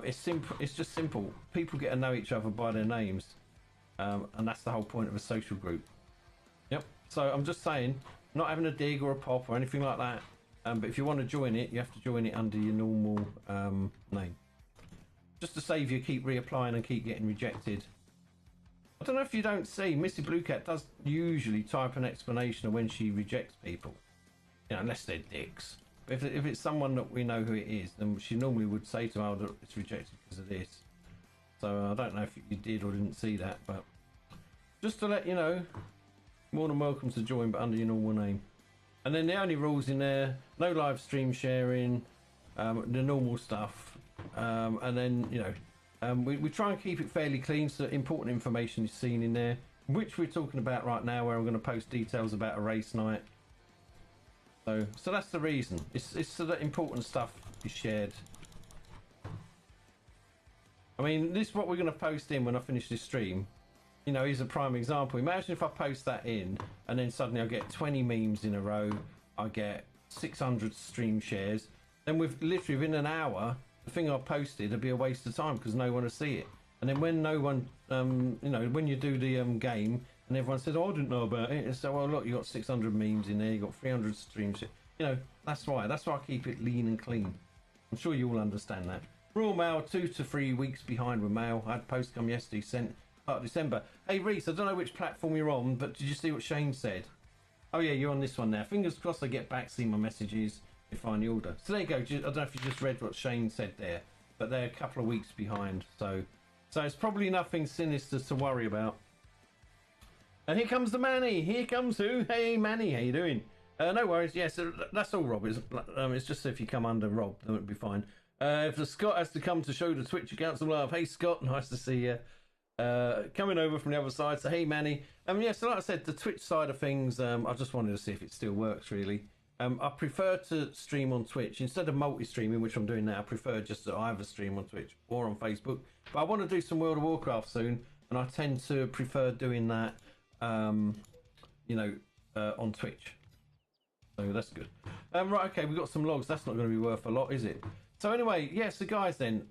It's simple. It's just simple. People get to know each other by their names. And that's the whole point of a social group. Yep. So I'm just saying, not having a dig or a pop or anything like that. But if you want to join it, you have to join it under your normal name. Just to save you keep reapplying and keep getting rejected. I don't know if you don't see, Missy Blue Cat does usually type an explanation of when she rejects people. You know, unless they're dicks. But if it's someone that we know who it is, then she normally would say to them, oh, it's rejected because of this. So I don't know if you did or didn't see that, but just to let you know, more than welcome to join, but under your normal name. And then the only rules in there, no live stream sharing, the normal stuff. And then, you know, we try and keep it fairly clean, so important information is seen in there, which we're talking about right now, where I'm going to post details about a race night. So that's the reason. It's so that important stuff is shared. I mean, this is what we're going to post in when I finish this stream. You know, here's a prime example. Imagine if I post that in and then suddenly I get 20 memes in a row. I get 600 stream shares. Then literally within an hour, the thing I posted would be a waste of time because no one will see it. And then when no one, you know, when you do the game and everyone says, oh, I didn't know about it. So, well, look, you got 600 memes in there. You got 300 streams. You know, that's why. That's why I keep it lean and clean. I'm sure you all understand that. Raw mail, 2 to 3 weeks behind with mail. I had post come yesterday, sent part of December. Hey Reese, I don't know which platform you're on, but did you see what Shane said? Oh yeah, you're on this one now. Fingers crossed I get back, see my messages, and find the order. So there you go. I don't know if you just read what Shane said there, but they're a couple of weeks behind. So it's probably nothing sinister to worry about. And here comes the Manny. Here comes who? Hey Manny, how you doing? No worries. Yes, that's all, Rob. It's just if you come under Rob, then it'll be fine. If the Scott has to come to show the Twitch account some love. Hey Scott, nice to see you. Coming over from the other side, so hey Manny. Yeah, so like I said, the Twitch side of things, I just wanted to see if it still works really. I prefer to stream on Twitch instead of multi-streaming, which I'm doing now. I prefer just to either stream on Twitch or on Facebook. But I want to do some World of Warcraft soon, and I tend to prefer doing that, you know, on Twitch. So that's good. Right, okay, we've got some logs. That's not going to be worth a lot, is it? So anyway, yes, the guys then,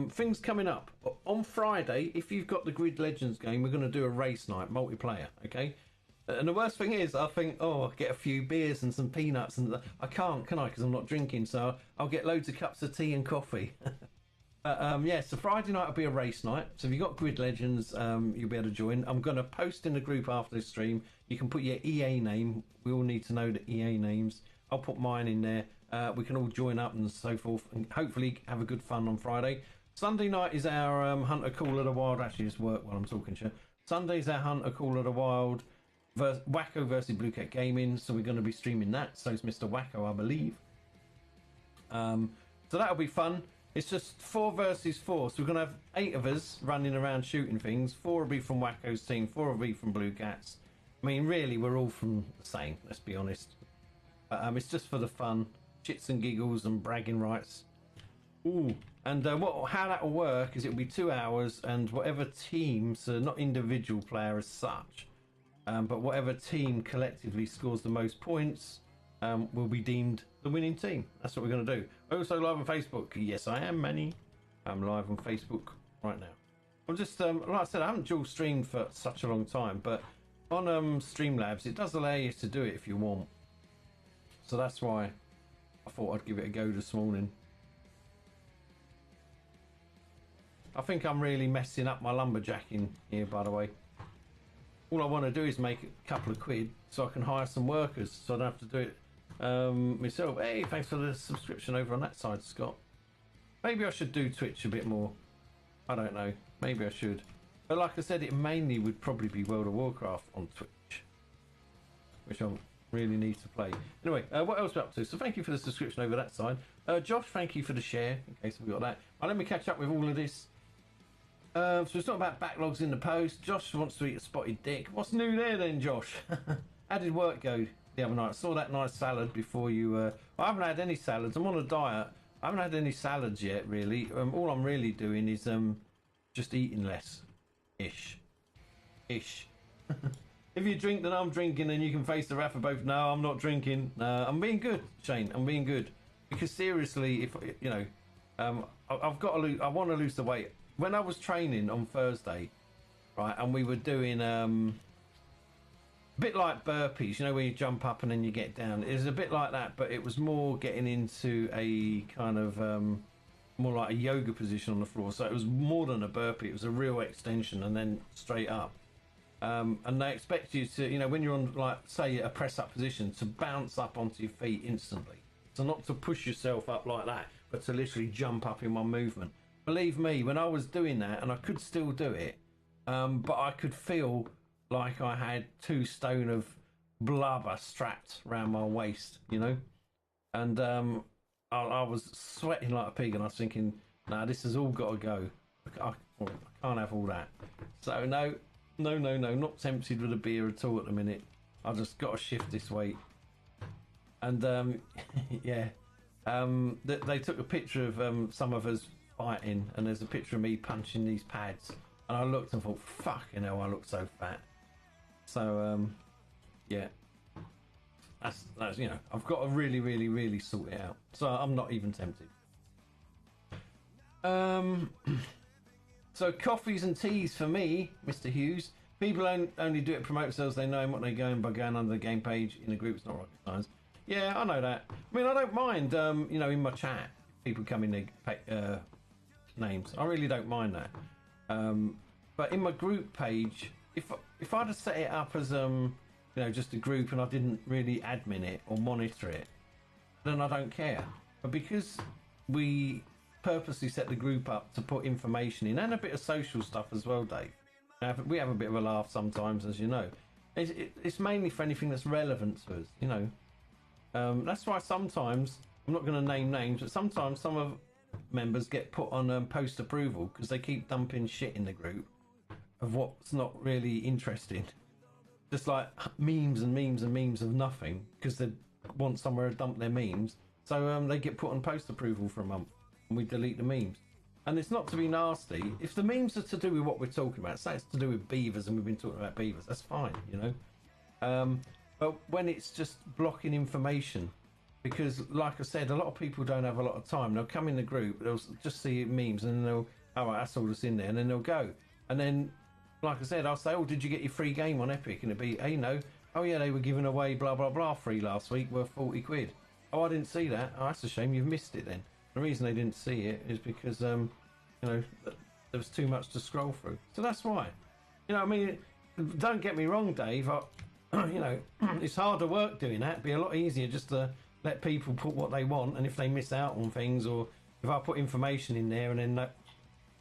things coming up. On Friday, if you've got the Grid Legends game, we're going to do a race night, multiplayer, okay? And the worst thing is, I think, oh, I'll get a few beers and some peanuts, and I can't, can I? Because I'm not drinking, so I'll get loads of cups of tea and coffee. Yeah, so Friday night will be a race night. So if you've got Grid Legends, you'll be able to join. I'm going to post in the group after this stream. You can put your EA name. We all need to know the EA names. I'll put mine in there. We can all join up and so forth, and hopefully have a good fun on Friday. Sunday night is our Hunter Call of the Wild. Actually, just work while I'm talking to you. Sunday's our Hunter Call of the Wild Wacko versus Blue Cat Gaming. So we're going to be streaming that. So it's Mr. Wacko, I believe. So that'll be fun. It's just 4 versus 4. So we're going to have 8 of us running around shooting things. 4 will be from Wacko's team. 4 will be from Blue Cat's. I mean, really, we're all from the same. Let's be honest. It's just for the fun. Shits and giggles and bragging rights. Ooh, and how that will work is it'll be 2 hours, and whatever team, so not individual player as such, but whatever team collectively scores the most points will be deemed the winning team. That's what we're going to do. Also live on Facebook. Yes, I am, Manny. I'm live on Facebook right now. I'm just, like I said, I haven't dual streamed for such a long time, but on Streamlabs, it does allow you to do it if you want. So that's why I thought I'd give it a go this morning. I think I'm really messing up my lumberjacking here, by the way. All I want to do is make a couple of quid so I can hire some workers, so I don't have to do it myself. Hey, thanks for the subscription over on that side, Scott. Maybe I should do Twitch a bit more. I don't know. Maybe I should. But like I said, it mainly would probably be World of Warcraft on Twitch, which I'm really need to play. Anyway, what else we're up to? So thank you for the subscription over that side. Josh, thank you for the share, in case we got that. Let me catch up with all of this. So it's not about backlogs in the post. Josh wants to eat a spotted dick. What's new there then, Josh? How did work go the other night? I saw that nice salad before you... I haven't had any salads. I'm on a diet. I haven't had any salads yet, really. All I'm really doing is just eating less. Ish. If you drink, then I'm drinking, and you can face the wrath of both. No, I'm not drinking. I'm being good, Shane. I'm being good. Because seriously, if you know, I've got to lose. I want to lose the weight. When I was training on Thursday, right, and we were doing bit like burpees, you know, where you jump up and then you get down. It was a bit like that, but it was more getting into a kind of more like a yoga position on the floor. So it was more than a burpee. It was a real extension and then straight up. And they expect you to, you know, when you're on, like, say, a press-up position, to bounce up onto your feet instantly. So not to push yourself up like that, but to literally jump up in one movement. Believe me, when I was doing that, and I could still do it, but I could feel like I had 2 stone of blubber strapped around my waist, you know? And I was sweating like a pig, and I was thinking, nah, this has all got to go. I can't have all that. So no, not tempted with a beer at all at the minute. I just got to shift this weight. And yeah, they took a picture of some of us fighting, and there's a picture of me punching these pads, and I looked and thought, fucking hell, I look so fat. So yeah, that's you know, I've got to really sort it out. So I'm not even tempted. So coffees and teas for me, Mr. Hughes. People only do it to promote themselves. They know what they're going by going under the game page in a group. It's not rocket science. Yeah, I know that. I mean, I don't mind, you know, in my chat, people come in their names. I really don't mind that. But in my group page, if I'd have set it up as, you know, just a group and I didn't really admin it or monitor it, then I don't care. But because we purposely set the group up to put information in and a bit of social stuff as well, Dave. We have a bit of a laugh sometimes, as you know. It's mainly for anything that's relevant to us, you know. That's why sometimes, I'm not going to name names, but sometimes some of members get put on post approval because they keep dumping shit in the group of what's not really interesting. Just like memes and memes and memes of nothing because they want somewhere to dump their memes. So they get put on post approval for a month. And we delete the memes. And it's not to be nasty. If the memes are to do with what we're talking about, say it's to do with beavers and we've been talking about beavers, that's fine, you know. But when it's just blocking information, because like I said, a lot of people don't have a lot of time. They'll come in the group, they'll just see memes and then they'll, oh, right, that's all that's in there, and then they'll go. And then, like I said, I'll say, oh, did you get your free game on Epic? And it'll be, hey, no. Oh, yeah, they were giving away blah, blah, blah free last week, worth 40 quid. Oh, I didn't see that. Oh, that's a shame, you've missed it then. The reason they didn't see it is because, you know, there was too much to scroll through. So that's why. You know, I mean, don't get me wrong, Dave. You know, it's harder work doing that. It'd be a lot easier just to let people put what they want, and if they miss out on things, or if I put information in there and then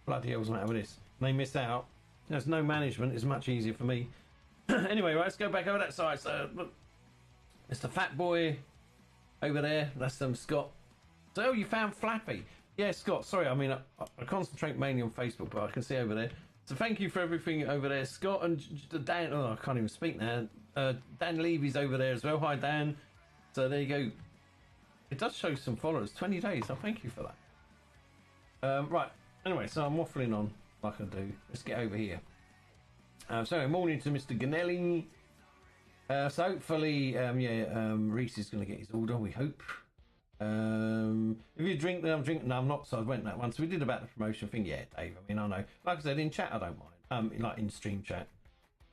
bloody hell's the matter with this, and they miss out, there's no management. It's much easier for me. Anyway, right, let's go back over that side. So, look, it's the fat boy over there. That's Scott. So, oh, you found Flappy. Yeah, Scott, sorry, I mean, I concentrate mainly on Facebook, but I can see over there. So thank you for everything over there, Scott. And Dan, oh, I can't even speak now. Dan Levy's over there as well. Hi, Dan. So there you go. It does show some followers, 20 days. So thank you for that. Right, anyway, so I'm waffling on like I do. Let's get over here. So, morning to Mr. Ganelli. So hopefully, Reese is going to get his order, we hope. If you drink, then I'm drinking. No, I'm not. So I went that one. So we did about the promotion thing. Yeah, Dave. I mean, I know. Like I said, in chat, I don't mind. Like in stream chat.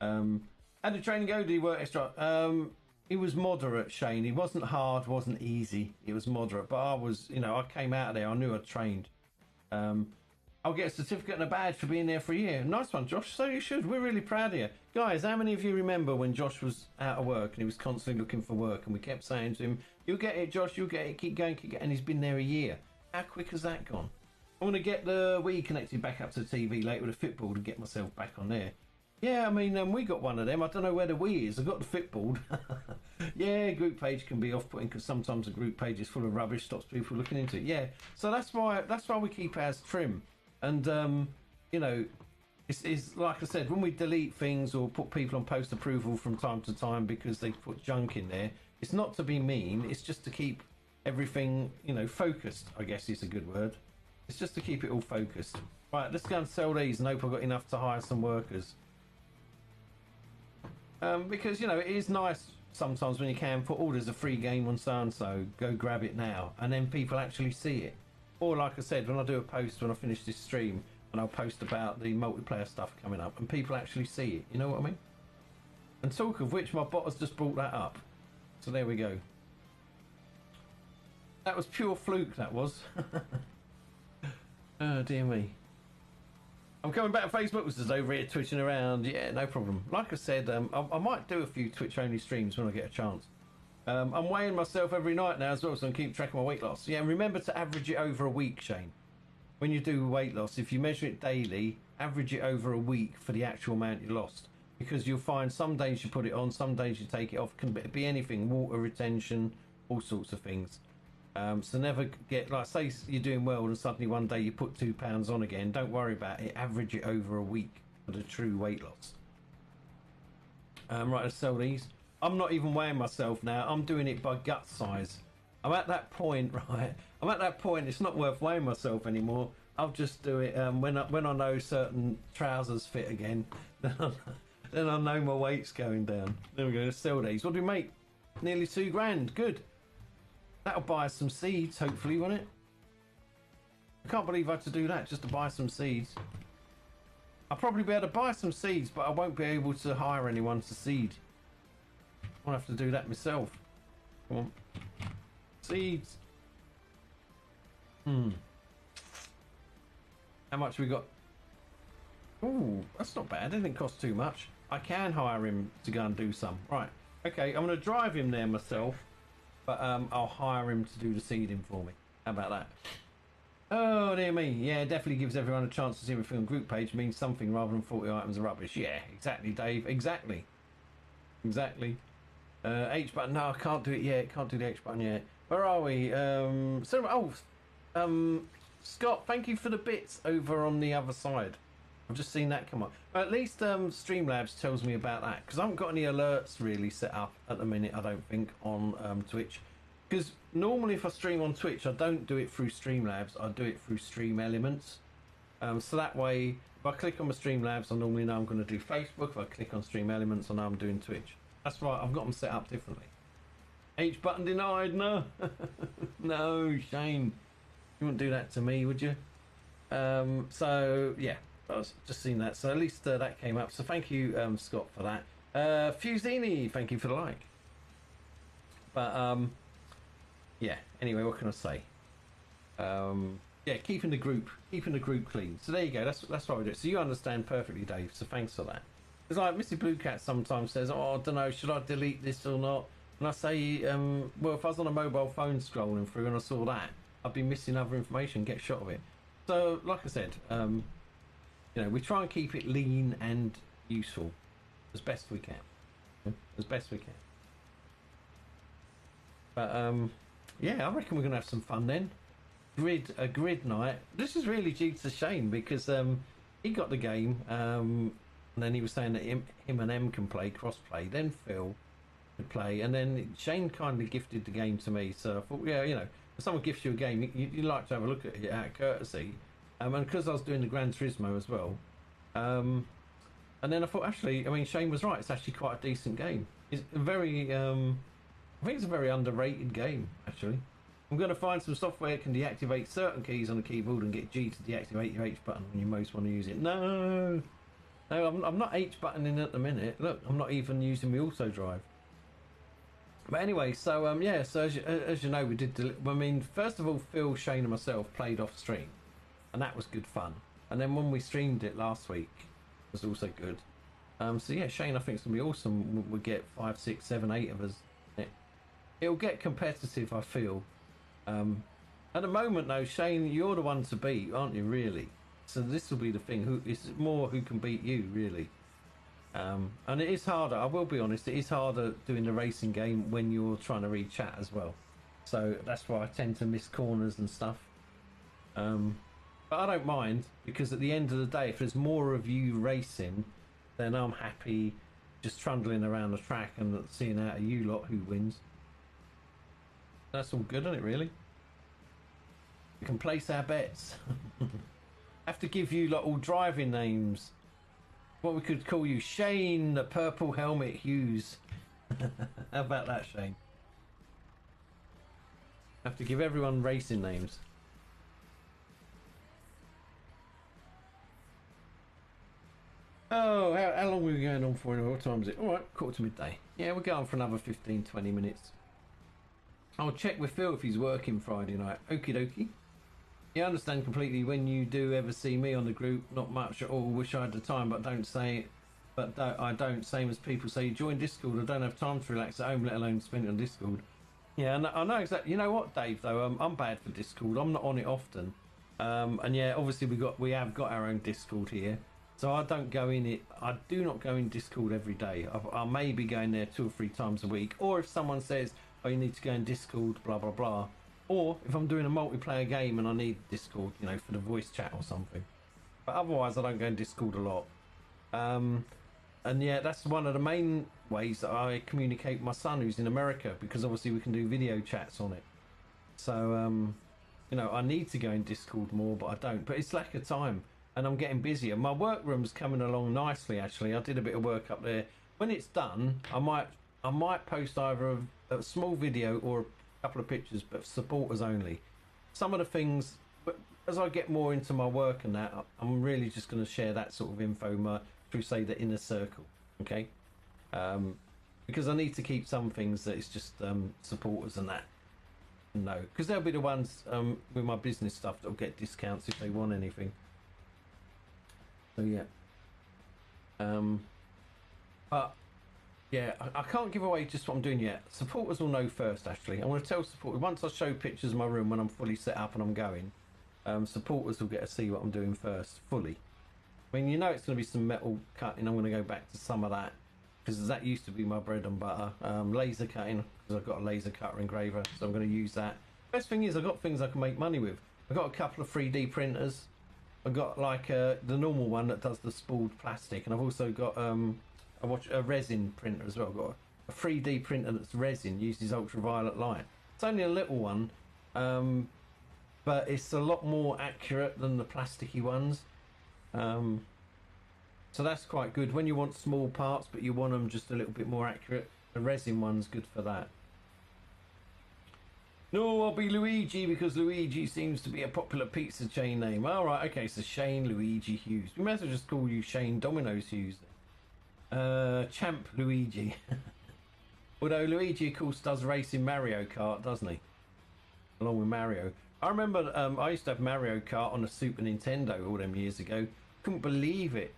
How did training go? Did he work extra? It was moderate, Shane. It wasn't hard, wasn't easy. It was moderate. But I was, you know, I came out of there. I knew I'd trained. I'll get a certificate and a badge for being there for a year. Nice one, Josh. So you should. We're really proud of you. Guys, how many of you remember when Josh was out of work and he was constantly looking for work and we kept saying to him, you'll get it, Josh, you'll get it, keep going, and he's been there a year. How quick has that gone? I'm going to get the Wii connected back up to the TV later with a Fitboard to get myself back on there. Yeah, I mean, we got one of them. I don't know where the Wii is. I got the Fitboard. Yeah, group page can be off-putting because sometimes a group page is full of rubbish, stops people looking into it. Yeah, so that's why we keep ours trim. And, you know, it's like I said, when we delete things or put people on post approval from time to time because they put junk in there, it's not to be mean, it's just to keep everything, you know, focused, I guess is a good word. It's just to keep it all focused. Right, let's go and sell these and hope I've got enough to hire some workers. Because, you know, it is nice sometimes when you can put, oh, there's a free game on so-and-so, go grab it now, and then people actually see it. Or like I said, when I do a post when I finish this stream, and I'll post about the multiplayer stuff coming up, and people actually see it. You know what I mean? And talk of which, my bot has just brought that up. So there we go. That was pure fluke, that was. Oh, dear me. I'm coming back to Facebook, which is over here twitching around. Yeah, no problem. Like I said, I might do a few Twitch-only streams when I get a chance. I'm weighing myself every night now as well, so I can keep track of my weight loss. Yeah, and remember to average it over a week, Shane. When you do weight loss, if you measure it daily, average it over a week for the actual amount you lost. Because you'll find some days you put it on, some days you take it off. Can be anything, water retention, all sorts of things. So never get, like, say you're doing well and suddenly one day you put 2 pounds on again. Don't worry about it. Average it over a week for the true weight loss. Right, let's sell these. I'm not even weighing myself now. I'm doing it by gut size. I'm at that point, right? I'm at that point. It's not worth weighing myself anymore. I'll just do it when I know certain trousers fit again. Then I know my weight's going down. There we go. Let's sell these. What do we make? Nearly 2 grand. Good. That'll buy us some seeds, hopefully, won't it? I can't believe I had to do that just to buy some seeds. I'll probably be able to buy some seeds, but I won't be able to hire anyone to seed. I'll have to do that myself. Come on. Seeds. How much we got? Ooh, that's not bad. It didn't cost too much. I can hire him to go and do some. Right. Okay, I'm going to drive him there myself. But I'll hire him to do the seeding for me. How about that? Oh, dear me. Yeah, it definitely gives everyone a chance to see everything on the group page. Means something rather than 40 items of rubbish. Yeah, exactly, Dave. Exactly. Exactly. H button. No, I can't do it yet. Can't do the H button yet. Where are we? Scott, thank you for the bits over on the other side. I've just seen that come up. At least Streamlabs tells me about that, because I haven't got any alerts really set up at the minute, I don't think, on Twitch. Because normally if I stream on Twitch, I don't do it through Streamlabs, I do it through Stream Elements. So that way, if I click on my Streamlabs, I normally know I'm going to do Facebook. If I click on Stream Elements, I know I'm doing Twitch. That's right, I've got them set up differently. H button denied, no. No, Shane. You wouldn't do that to me, would you? So, yeah. I was just seeing that, so at least that came up. So thank you, Scott, for that. Fusini, thank you for the like. But yeah. Anyway, what can I say? Yeah, keeping the group clean. So there you go. That's what we do. So you understand perfectly, Dave. So thanks for that. It's like Missy Blue Cat sometimes says, "Oh, I don't know, should I delete this or not?" And I say, "Well, if I was on a mobile phone scrolling through and I saw that, I'd be missing other information. Get a shot of it." So, like I said. You know, we try and keep it lean and useful as best we can. As best we can. But, yeah, I reckon we're going to have some fun then. A grid night. This is really due to Shane, because he got the game, and then he was saying that him and Em can play, cross-play. Then Phil could play, and then Shane kindly gifted the game to me. So I thought, yeah, you know, if someone gifts you a game, you like to have a look at it out of courtesy. And because I was doing the Gran Turismo as well, and then I thought, actually, I mean, Shane was right. It's actually quite a decent game. It's a very, I think it's a very underrated game, actually. I'm going to find some software that can deactivate certain keys on the keyboard and get G to deactivate your H button when you most want to use it. No, I'm not H buttoning at the minute. Look, I'm not even using my auto drive. But anyway, so yeah, so as you know, we did. I mean, first of all, Phil, Shane, and myself played off stream. And that was good fun. And then when we streamed it last week, it was also good. So yeah, Shane, I think it's going to be awesome. We'll get 5, 6, 7, 8 of us. It'll get competitive, I feel. At the moment, though, Shane, you're the one to beat, aren't you, really? So this will be the thing. It's more who can beat you, really. And it is harder, I will be honest, it is harder doing the racing game when you're trying to read chat as well. So that's why I tend to miss corners and stuff. But I don't mind, because at the end of the day, if there's more of you racing, then I'm happy just trundling around the track and seeing out of you lot who wins. That's all good, isn't it, really? We can place our bets. Have to give you lot all driving names. What we could call you, Shane the Purple Helmet Hughes. How about that, Shane? Have to give everyone racing names. Oh, how long were we going on for? What time is it? All right, quarter to midday. Yeah, we'll go on for another 15, 20 minutes. I'll check with Phil if he's working Friday night. Okie dokie. Yeah, I understand completely. When you do ever see me on the group, not much at all. Wish I had the time, but don't say it. But I don't. Same as people say, join Discord. I don't have time to relax at home, let alone spend it on Discord. Yeah, I know exactly. You know what, Dave? Though I'm bad for Discord. I'm not on it often. And yeah, obviously we have got our own Discord here, so I don't go in it. I do not go in Discord every day. I may be going there 2 or 3 times a week, or if someone says, "Oh, you need to go in Discord," blah blah blah. Or if I'm doing a multiplayer game and I need Discord, you know, for the voice chat or something. But otherwise, I don't go in Discord a lot. And yeah, that's one of the main ways that I communicate with my son who's in America, because obviously we can do video chats on it. So, you know, I need to go in Discord more, but I don't. But it's lack of time, and I'm getting busier. My workroom's coming along nicely, actually. I did a bit of work up there. When it's done, I might post either a small video or a couple of pictures, but supporters only. Some of the things, but as I get more into my work and that, I'm really just going to share that sort of info through, say, the inner circle, okay? Because I need to keep some things that it's just supporters and that. No, because they'll be the ones with my business stuff that'll get discounts if they want anything. So yeah. But yeah, I can't give away just what I'm doing yet. Supporters will know first, actually. I want to tell supporters, once I show pictures of my room when I'm fully set up and I'm going, supporters will get to see what I'm doing first, fully. I mean, you know it's going to be some metal cutting. I'm going to go back to some of that, because that used to be my bread and butter. Laser cutting, because I've got a laser cutter engraver, so I'm going to use that. Best thing is I've got things I can make money with. I've got a couple of 3D printers. I've got like the normal one that does the spooled plastic, and I've also got a resin printer as well. I've got a 3D printer that's resin, uses ultraviolet light. It's only a little one, but it's a lot more accurate than the plasticky ones. So that's quite good. When you want small parts but you want them just a little bit more accurate, the resin one's good for that. No, I'll be Luigi, because Luigi seems to be a popular pizza chain name. Alright, okay, so Shane Luigi Hughes. We may as well just call you Shane Domino's Hughes. Champ Luigi. Although Luigi, of course, does race in Mario Kart, doesn't he? Along with Mario. I remember I used to have Mario Kart on a Super Nintendo all them years ago. Couldn't believe it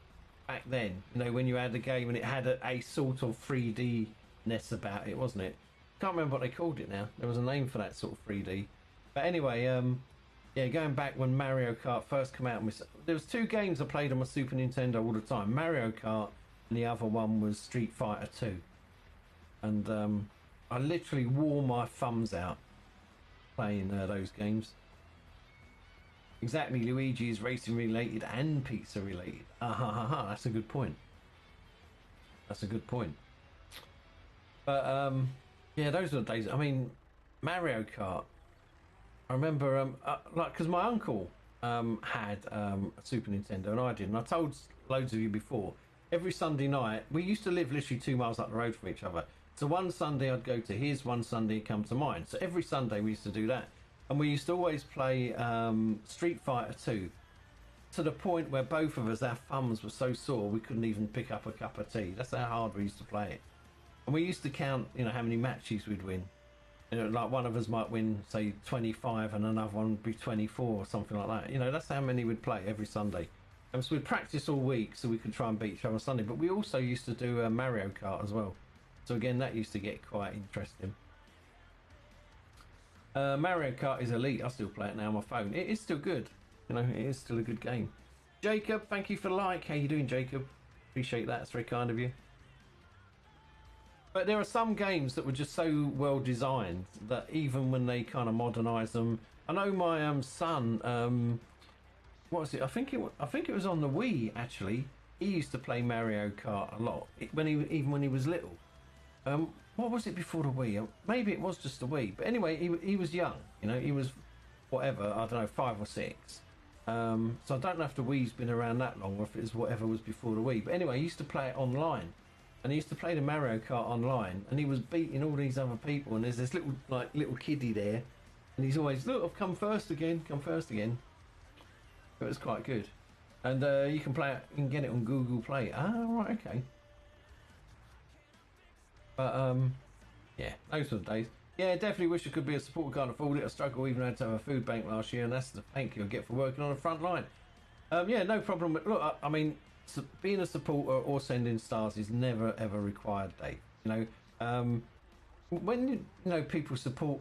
back then. You know, when you had a game and it had a sort of 3D-ness about it, wasn't it? Can't remember what they called it now. There was a name for that sort of 3D. But anyway, yeah, going back when Mario Kart first came out, there was 2 games I played on my Super Nintendo all the time. Mario Kart, and the other one was Street Fighter 2. And I literally wore my thumbs out playing those games. Exactly, Luigi is racing related and pizza related. That's a good point. That's a good point. But yeah, those were the days. I mean, Mario Kart. I remember, like, because my uncle had a Super Nintendo and I didn't. I told loads of you before. Every Sunday night, we used to live literally 2 miles up the road from each other. So one Sunday I'd go to his, one Sunday he'd come to mine. So every Sunday we used to do that. And we used to always play Street Fighter 2 to the point where both of us, our thumbs were so sore we couldn't even pick up a cup of tea. That's how hard we used to play it. And we used to count, you know, how many matches we'd win. You know, like one of us might win, say, 25 and another one would be 24 or something like that. You know, that's how many we'd play every Sunday. And so we'd practice all week so we could try and beat each other on Sunday. But we also used to do Mario Kart as well. So again, that used to get quite interesting. Mario Kart is elite. I still play it now on my phone. It is still good. You know, it is still a good game. Jacob, thank you for the like. How you doing, Jacob? Appreciate that. It's very kind of you. But there are some games that were just so well designed that even when they kind of modernise them, I know my son. What was it? I think it was on the Wii actually. He used to play Mario Kart a lot even when he was little. What was it before the Wii? Maybe it was just the Wii. But anyway, he was young. You know, he was whatever, I don't know, 5 or 6. So I don't know if the Wii's been around that long or if it was whatever was before the Wii. But anyway, he used to play it online. And he used to play the Mario Kart online. And he was beating all these other people. And there's this little kiddie there. And he's always, look, I've come first again. It was quite good. And you can play it, you can get it on Google Play. Ah, right, okay. But yeah, those were the days. Yeah, definitely wish I could be a supporter, can't afford it. I struggle, even had to have a food bank last year, and that's the thank you I get for working on the front line. Yeah, no problem. Look, I mean, being a supporter or sending stars is never ever required, Dave. You know, when you know people support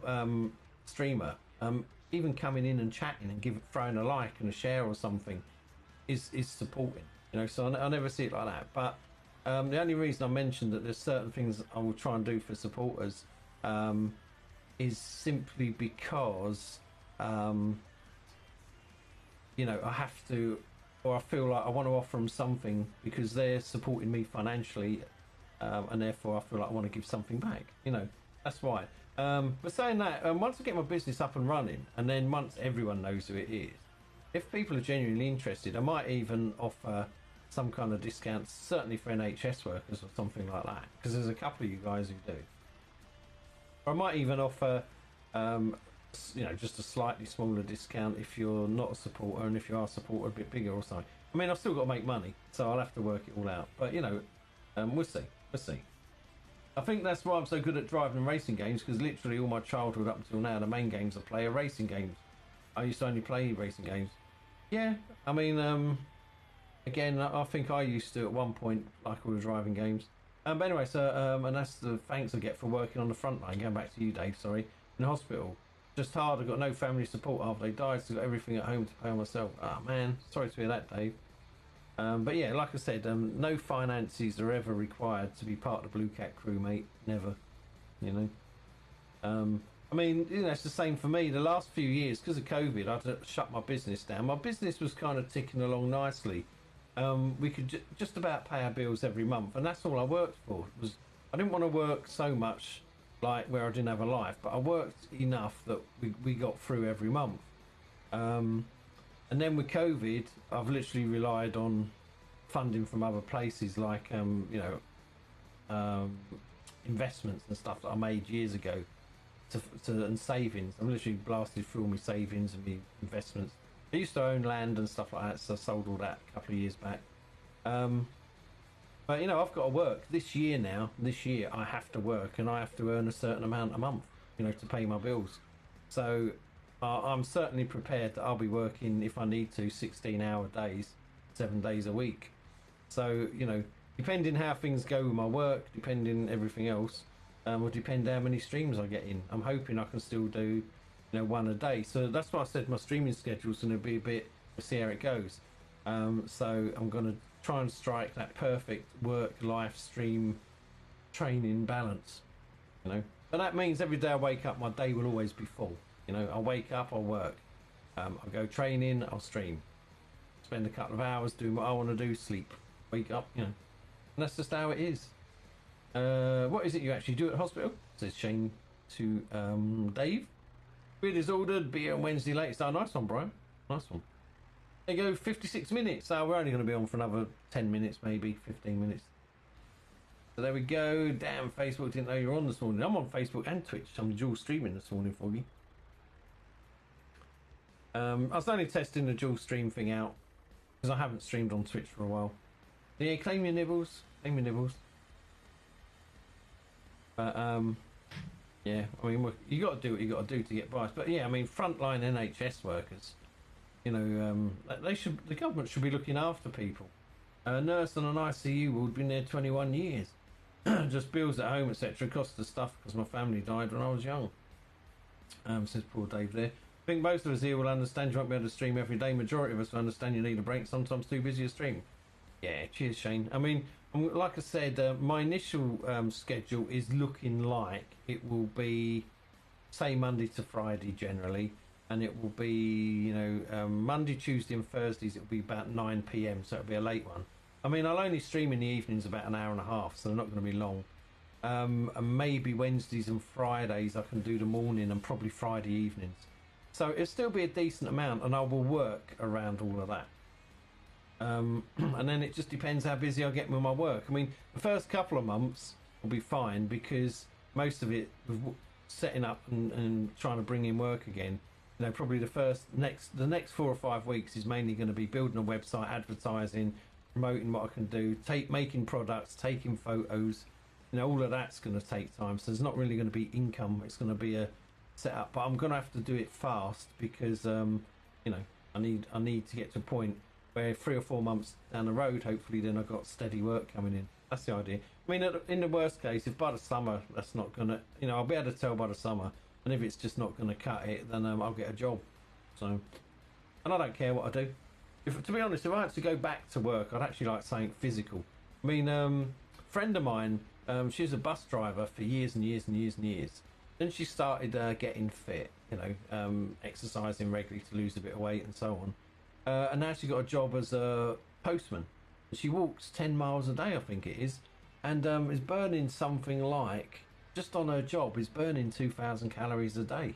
streamer, even coming in and chatting and throwing a like and a share or something is supporting. You know, so I never see it like that. But the only reason I mentioned that there's certain things I will try and do for supporters is simply because you know, I have to, or I feel like I want to offer them something because they're supporting me financially, and therefore I feel like I want to give something back. You know, that's why. But saying that, once I get my business up and running, and then once everyone knows who it is, if people are genuinely interested, I might even offer some kind of discounts, certainly for NHS workers or something like that, because there's a couple of you guys who do. Or I might even offer, you know, just a slightly smaller discount if you're not a supporter, and if you are a supporter, a bit bigger or something. I mean, I've still got to make money, so I'll have to work it all out. But you know, we'll see. We'll see. I think that's why I'm so good at driving and racing games, because literally all my childhood up until now, the main games I play are racing games. I used to only play racing games. Yeah, I mean, again, I think I used to at one point like all the driving games. But anyway, so and that's the thanks I get for working on the front line. Going back to you, Dave. Sorry, in the hospital. Just hard. I got no family support after they died, so I got everything at home to pay on myself. Ah, man, sorry to hear that, Dave. But yeah, like I said, no finances are ever required to be part of the Blue Cat crew, mate. Never. You know. I mean, you know, it's the same for me. The last few years, because of COVID, I had to shut my business down. My business was kind of ticking along nicely. We could just about pay our bills every month, and that's all I worked for. I didn't want to work so much like where I didn't have a life, but I worked enough that we got through every month. And then with COVID, I've literally relied on funding from other places, like you know, investments and stuff that I made years ago, and savings. I'm literally blasted through all my savings and my investments. I used to own land and stuff like that, so I sold all that a couple of years back. But you know, I've got to work this year now. This year I have to work, and I have to earn a certain amount a month, you know, to pay my bills. So I'm certainly prepared that I'll be working, if I need to, 16-hour days, 7 days a week. So you know, depending how things go with my work, depending everything else, will depend how many streams I get in. I'm hoping I can still do, you know, one a day. So that's why I said my streaming schedule's going to be a bit, we'll see how it goes. So I'm going to try and strike that perfect work-life stream training balance, you know. But that means every day I wake up, my day will always be full. You know, I wake up, I'll work. I'll go training, I'll stream. Spend a couple of hours doing what I want to do, sleep, wake up, you know. And that's just how it is. What is it you actually do at hospital? Says Shane to Dave. Food is ordered, be here on Wednesday late. Oh, nice one, bro. Nice one. There you go, 56 minutes. So we're only going to be on for another 10 minutes, maybe 15 minutes. So there we go. Damn, Facebook didn't know you were on this morning. I'm on Facebook and Twitch. I'm dual streaming this morning for you. I was only testing the dual stream thing out because I haven't streamed on Twitch for a while. Yeah, claim your nibbles. Claim your nibbles. But yeah, I mean, you got to do what you got to do to get by. But yeah, I mean, frontline NHS workers, you know, the government should be looking after people. A nurse on an ICU ward been there 21 years. Just bills at home, etc. Cost of stuff because my family died when I was young. Says poor Dave there. I think most of us here will understand you won't be able to stream every day. Majority of us will understand you need a break. Sometimes too busy to stream. Yeah, cheers, Shane. I mean, like I said, my initial schedule is looking like it will be, say, Monday to Friday generally, and it will be, you know, Monday, Tuesday, and Thursdays. It will be about 9 p.m. So it'll be a late one. I mean, I'll only stream in the evenings about an hour and a half, so they're not going to be long. And maybe Wednesdays and Fridays I can do the morning, and probably Friday evenings. So it'll still be a decent amount, and I will work around all of that. And then it just depends how busy I get with my work. I mean, the first couple of months will be fine because most of it with setting up and trying to bring in work again probably the next 4 or 5 weeks is mainly going to be building a website, advertising, promoting what I can do, making products, taking photos. All of that's going to take time. So there's not really going to be income. It's going to be a setup, but I'm going to have to do it fast because I need to get to a point where 3 or 4 months down the road, hopefully, then I've got steady work coming in. That's the idea. I mean, in the worst case, if by the summer that's not going to, I'll be able to tell by the summer. And if it's just not going to cut it, then I'll get a job. So, and I don't care what I do. To be honest, if I had to go back to work, I'd actually like something physical. I mean, a friend of mine, she was a bus driver for years and years and years and years. Then she started getting fit, exercising regularly to lose a bit of weight and so on. And now she's got a job as a postman. She walks 10 miles a day, I think it is, and is burning something like, just on her job, is burning 2,000 calories a day.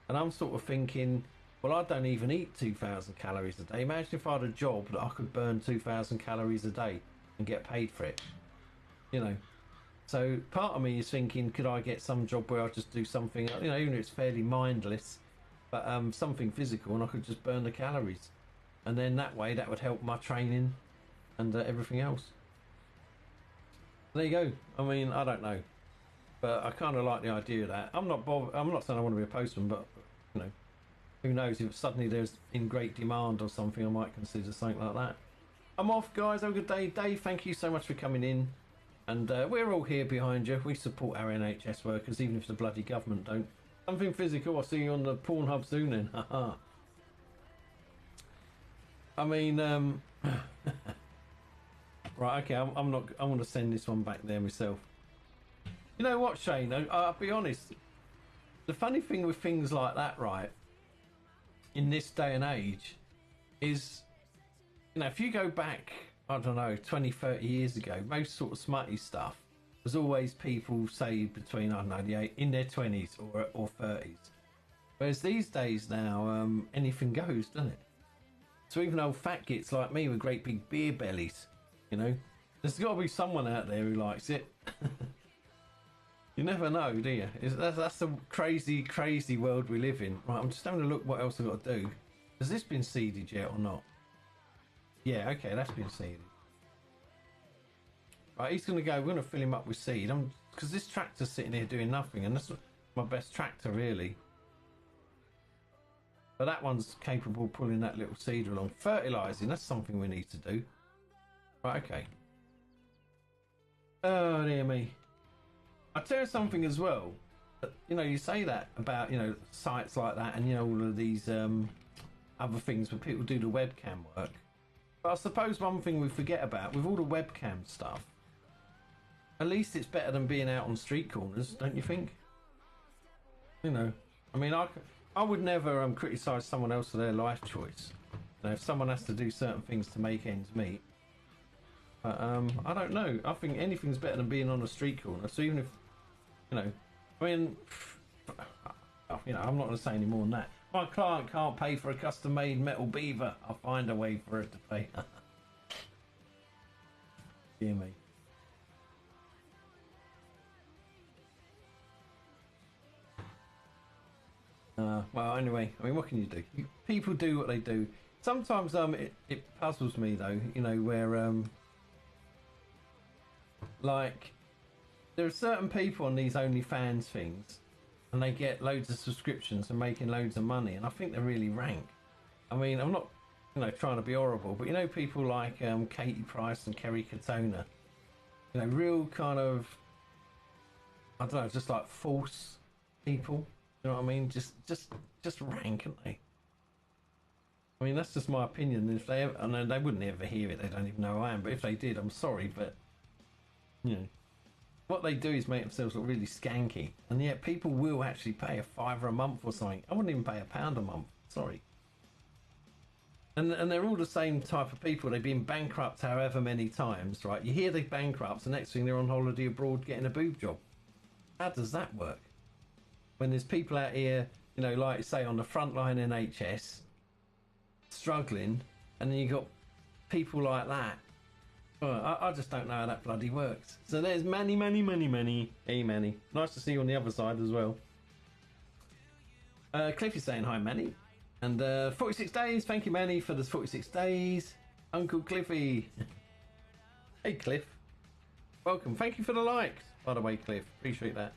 And I'm sort of thinking, well, I don't even eat 2,000 calories a day. Imagine if I had a job that I could burn 2,000 calories a day and get paid for it. So part of me is thinking, could I get some job where I just do something, even if it's fairly mindless, but something physical, and I could just burn the calories. And then that way, that would help my training and everything else. There you go. I mean, I don't know. But I kind of like the idea of that. I'm not bothered. I'm not saying I want to be a postman, but, who knows, if suddenly there's in great demand or something, I might consider something like that. I'm off, guys. Have a good day. Dave, thank you so much for coming in. And we're all here behind you. We support our NHS workers, even if the bloody government don't. Something physical. I'll see you on the Pornhub soon then. Haha. I mean, right, okay, I'm not. I want to send this one back there myself. You know what, Shane? I'll be honest. The funny thing with things like that, right, in this day and age, is, if you go back, I don't know, 20, 30 years ago, most sort of smutty stuff was always people, say, between, I don't know, in their 20s or 30s. Whereas these days now, anything goes, doesn't it? So even old fat gits like me with great big beer bellies, there's got to be someone out there who likes it. You never know, do you? That's the crazy, crazy world we live in. Right, I'm just having a look what else I've got to do. Has this been seeded yet or not? Yeah, okay, that's been seeded. Right, he's going to go. We're going to fill him up with seed. Because this tractor's sitting here doing nothing, and that's my best tractor, really. But that one's capable of pulling that little seed along. Fertilising, that's something we need to do. Right, okay. Oh, dear me. I'll tell you something as well. You say that about, sites like that and, all of these other things where people do the webcam work. But I suppose one thing we forget about, with all the webcam stuff, at least it's better than being out on street corners, don't you think? I mean, I would never criticise someone else for their life choice. If someone has to do certain things to make ends meet. But I don't know. I think anything's better than being on a street corner. So even if, I'm not going to say any more than that. My client can't pay for a custom-made metal beaver. I'll find a way for it to pay. Dear me. Well, anyway, what can you do? People do what they do. Sometimes it puzzles me though, where like there are certain people on these OnlyFans things, and they get loads of subscriptions and making loads of money, and I think they're really rank. I mean, I'm not, trying to be horrible, but people like Katie Price and Kerry Katona, real kind of, I don't know, just like false people. You know what I mean? Just rank, aren't they? I mean, that's just my opinion. If they ever, and they wouldn't ever hear it, they don't even know who I am. But if they did, I'm sorry. But what they do is make themselves look really skanky, and yet people will actually pay $5 a month or something. I wouldn't even pay £1 a month. Sorry. And they're all the same type of people. They've been bankrupt however many times, right? You hear they bankrupt, the next thing they're on holiday abroad getting a boob job. How does that work? When there's people out here, like say on the frontline NHS, struggling, and then you got people like that. Well, I just don't know how that bloody works. So there's Manny. Hey, Manny. Nice to see you on the other side as well. Cliff is saying hi, Manny. And 46 days. Thank you, Manny, for the 46 days. Uncle Cliffy. Hey, Cliff. Welcome. Thank you for the likes, by the way, Cliff. Appreciate that.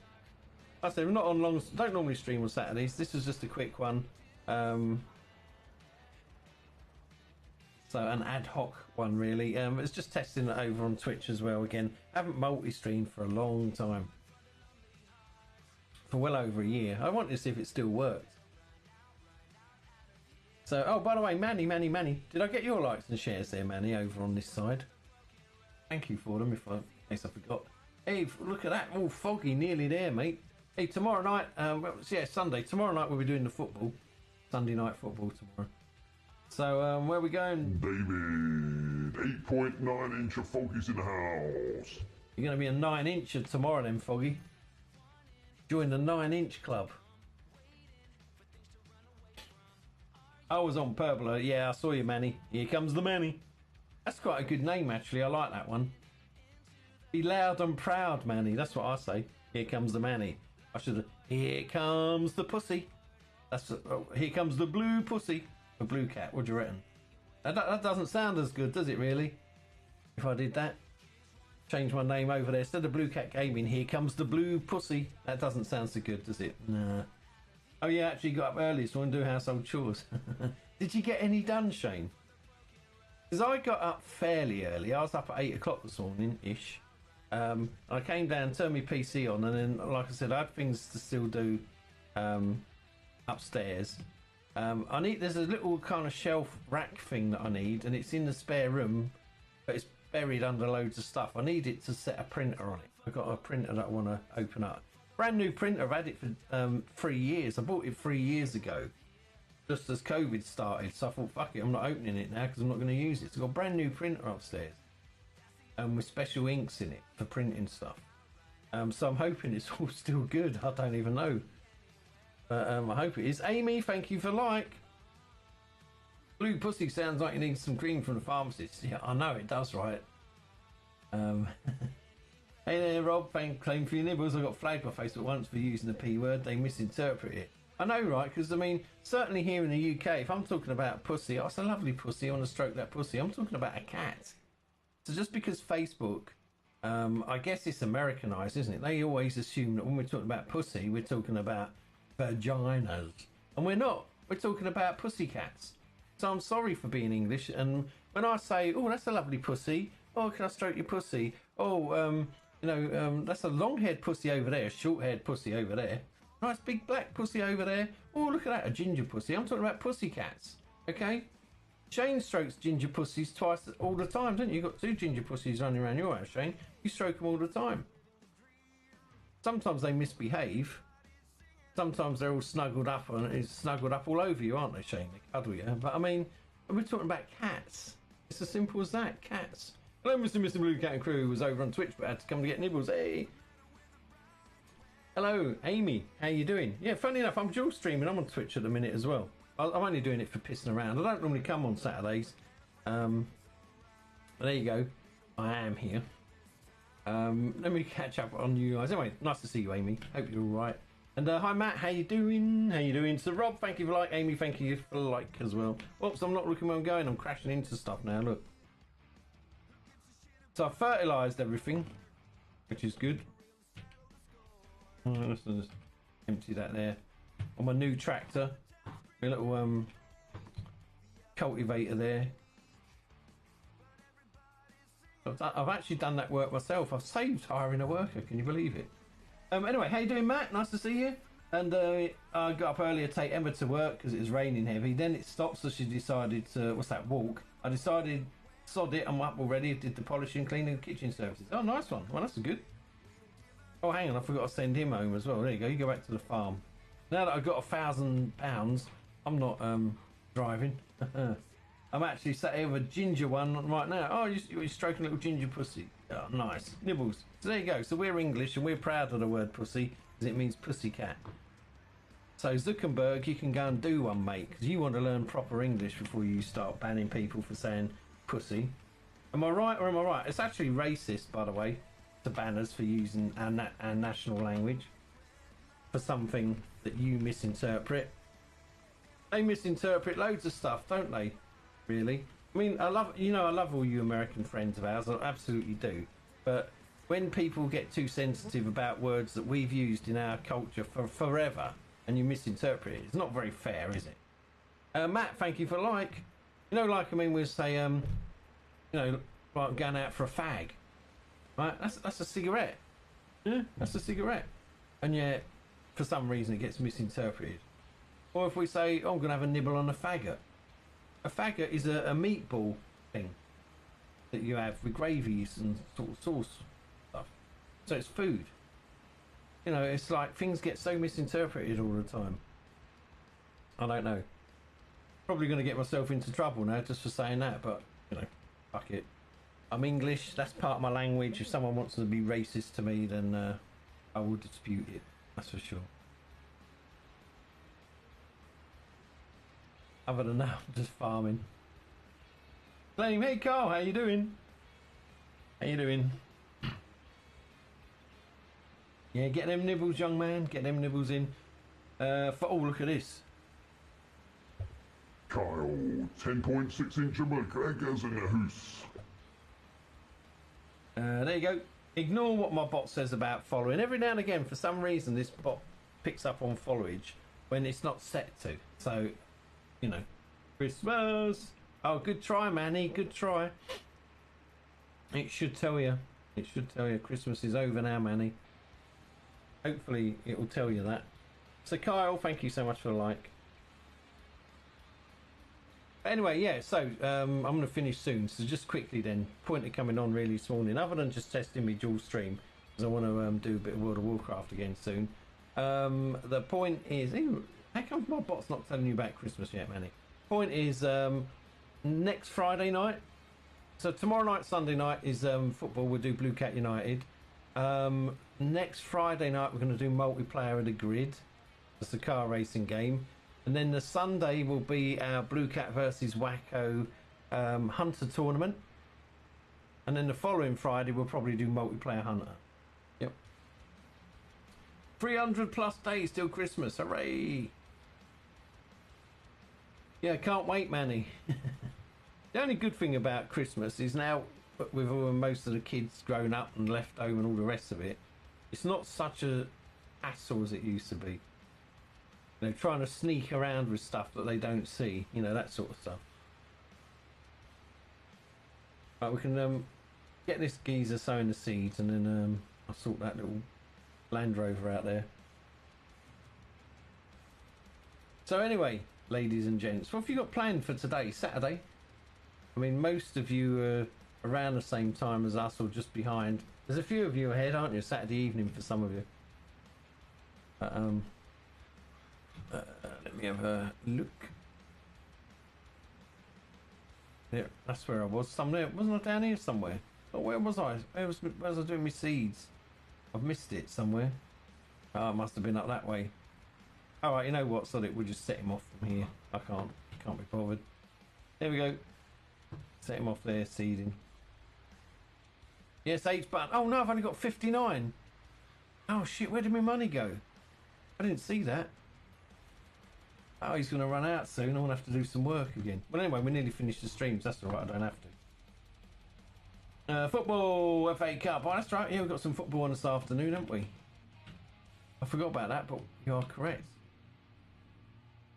I say we're not on long. Don't normally stream on Saturdays. This was just a quick one. So an ad hoc one, really. It's just testing it over on Twitch as well. Again, I haven't multi-streamed for a long time. For well over a year. I wanted to see if it still worked. So, oh, by the way, Manny. Did I get your likes and shares there, Manny, over on this side? Thank you for them, in case I forgot. Hey, look at that. All foggy, nearly there, mate. Hey, tomorrow night, yeah, Sunday. Tomorrow night we'll be doing the football. Sunday night football tomorrow. So, where are we going? David, 8.9 inch of Foggy's in the house. You're going to be a 9-incher tomorrow then, Foggy. Join the 9-inch club. I was on Purple. Yeah, I saw you, Manny. Here comes the Manny. That's quite a good name, actually. I like that one. Be loud and proud, Manny. That's what I say. Here comes the Manny. I should have. Here comes the pussy. That's. Here comes the blue pussy. A blue cat. What do you reckon? That doesn't sound as good, does it? Really? If I did that, change my name over there instead of Blue Cat Gaming. Here comes the blue pussy. That doesn't sound so good, does it? Nah. Oh yeah, actually got up early, so I want to do household chores. Did you get any done, Shane? Because I got up fairly early. I was up at 8 o'clock this morning, ish. I came down, turned my PC on, and then, like I said, I had things to still do upstairs. There's a little kind of shelf rack thing that I need, and it's in the spare room, but it's buried under loads of stuff. I need it to set a printer on it. I've got a printer that I want to open up. Brand new printer. I've had it for 3 years. I bought it 3 years ago, just as COVID started. So I thought, fuck it, I'm not opening it now because I'm not going to use it. So I've got a brand new printer upstairs, with special inks in it for printing stuff. So I'm hoping it's all still good. I don't even know. I hope it is. Amy, thank you for like. Blue pussy sounds like you need some cream from the pharmacist. Yeah, I know it does, right? Hey there, Rob. Claim for your nibbles. I got flagged by Facebook once for using the P word. They misinterpret it. I know, right? Because, I mean, certainly here in the UK, if I'm talking about pussy, oh, it's a lovely pussy. I want to stroke that pussy. I'm talking about a cat. So just because Facebook, I guess it's Americanized, isn't it? They always assume that when we're talking about pussy, we're talking about vaginas. And we're not. We're talking about pussycats. So I'm sorry for being English. And when I say, oh, that's a lovely pussy. Oh, can I stroke your pussy? Oh, that's a long-haired pussy over there, a short-haired pussy over there. Nice big black pussy over there. Oh, look at that, a ginger pussy. I'm talking about pussycats, okay? Shane strokes ginger pussies all the time, don't you? You've got 2 ginger pussies running around your house, Shane. You stroke them all the time. Sometimes they misbehave. Sometimes they're all snuggled up and it's snuggled up all over you, aren't they, Shane? They cuddle you. But I mean, we're talking about cats. It's as simple as that, cats. Hello, Mr. Blue Cat and Crew, who was over on Twitch but had to come to get nibbles. Hey. Hello, Amy. How you doing? Yeah, funny enough, I'm dual streaming. I'm on Twitch at the minute as well. I'm only doing it for pissing around. I don't normally come on Saturdays. But there you go. I am here. Let me catch up on you guys. Anyway, nice to see you, Amy. Hope you're all right. And hi, Matt. How you doing? How you doing? So, Rob, thank you for like. Amy, thank you for like as well. Oops, I'm not looking where I'm going. I'm crashing into stuff now. Look. So I fertilised everything, which is good. Let's just empty that there. On my new tractor, my little cultivator there. I've actually done that work myself. I've saved hiring a worker. Can you believe it? Anyway, how you doing, Matt? Nice to see you. And I got up earlier to take Emma to work because it was raining heavy. Then it stopped, so she decided to walk. I decided, sod it, I'm up already. Did the polishing, cleaning, the kitchen services. Oh, nice one. Well, that's good. Oh, hang on, I forgot to send him home as well. There you go. You go back to the farm. Now that I've got £1,000, I'm not driving. I'm actually sat here with a ginger one right now. Oh, you're stroking a little ginger pussy. Oh, nice. Nibbles. So there you go. So we're English and we're proud of the word pussy because it means pussycat. So Zuckerberg, you can go and do one, mate, because you want to learn proper English before you start banning people for saying pussy. Am I right or am I right? It's actually racist, by the way, to ban us for using our national language for something that you misinterpret. They misinterpret loads of stuff, don't they? Really? I mean, I love all you American friends of ours. I absolutely do. But when people get too sensitive about words that we've used in our culture for forever, and you misinterpret it, it's not very fair, is it? Matt, thank you for like. Like, I mean, we'll say, like going out for a fag. Right? That's a cigarette. Yeah, that's a cigarette. And yet, for some reason, it gets misinterpreted. Or if we say, oh, I'm going to have a nibble on a faggot. A faggot is a meatball thing that you have with gravies and sort of sauce stuff. So it's food. It's like things get so misinterpreted all the time. I don't know. Probably going to get myself into trouble now just for saying that, but, fuck it. I'm English, that's part of my language. If someone wants to be racist to me, then I will dispute it, that's for sure. Other than that, I'm just farming. Claim, hey Carl, how you doing? How you doing? Yeah, get them nibbles, young man. Get them nibbles in. Oh, look at this. Kyle, 10.6-inch McGregor's in the hoose. There you go. Ignore what my bot says about following. Every now and again, for some reason, this bot picks up on followage when it's not set to. So, Christmas. Oh, good try, Manny. Good try. It should tell you. It should tell you Christmas is over now, Manny. Hopefully, it will tell you that. So, Kyle, thank you so much for the like. Anyway, yeah, so I'm going to finish soon. So just quickly then, point of coming on really this morning, other than just testing me dual stream, because I want to do a bit of World of Warcraft again soon. The point is, how come my bot's not telling you about Christmas yet, Manny? Point is, next Friday night, so tomorrow night, Sunday night is football. We'll do Blue Cat United. Next Friday night, we're going to do multiplayer of the grid. It's a car racing game. And then the Sunday will be our Blue Cat versus Wacko Hunter tournament. And then the following Friday, we'll probably do multiplayer Hunter. Yep. 300 plus days till Christmas. Hooray! Yeah, can't wait, Manny. The only good thing about Christmas is now, with most of the kids grown up and left home and all the rest of it, it's not such a hassle as it used to be. Trying to sneak around with stuff that they don't see, that sort of stuff. Right, we can get this geezer sowing the seeds, and then I'll sort that little Land Rover out there. So anyway, ladies and gents, what have you got planned for today, Saturday? I mean, most of you are around the same time as us, or just behind. There's a few of you ahead, aren't you? Saturday evening for some of you. Let me have a look. Yeah, that's where I was. Somewhere, wasn't I down here somewhere? Oh, where was I? Where was I doing my seeds? I've missed it somewhere. Oh, it must have been up that way. All right, you know what? So we'll just set him off from here. I can't be bothered. There we go. Set him off there, seeding. Yes, H button. Oh no, I've only got 59. Oh shit, where did my money go? I didn't see that. Oh, he's going to run out soon. I want to have to do some work again. Well, anyway, we nearly finished the streams. That's all right. I don't have to. Football FA Cup. Oh, that's right. Yeah, we've got some football on this afternoon, haven't we? I forgot about that, but you are correct.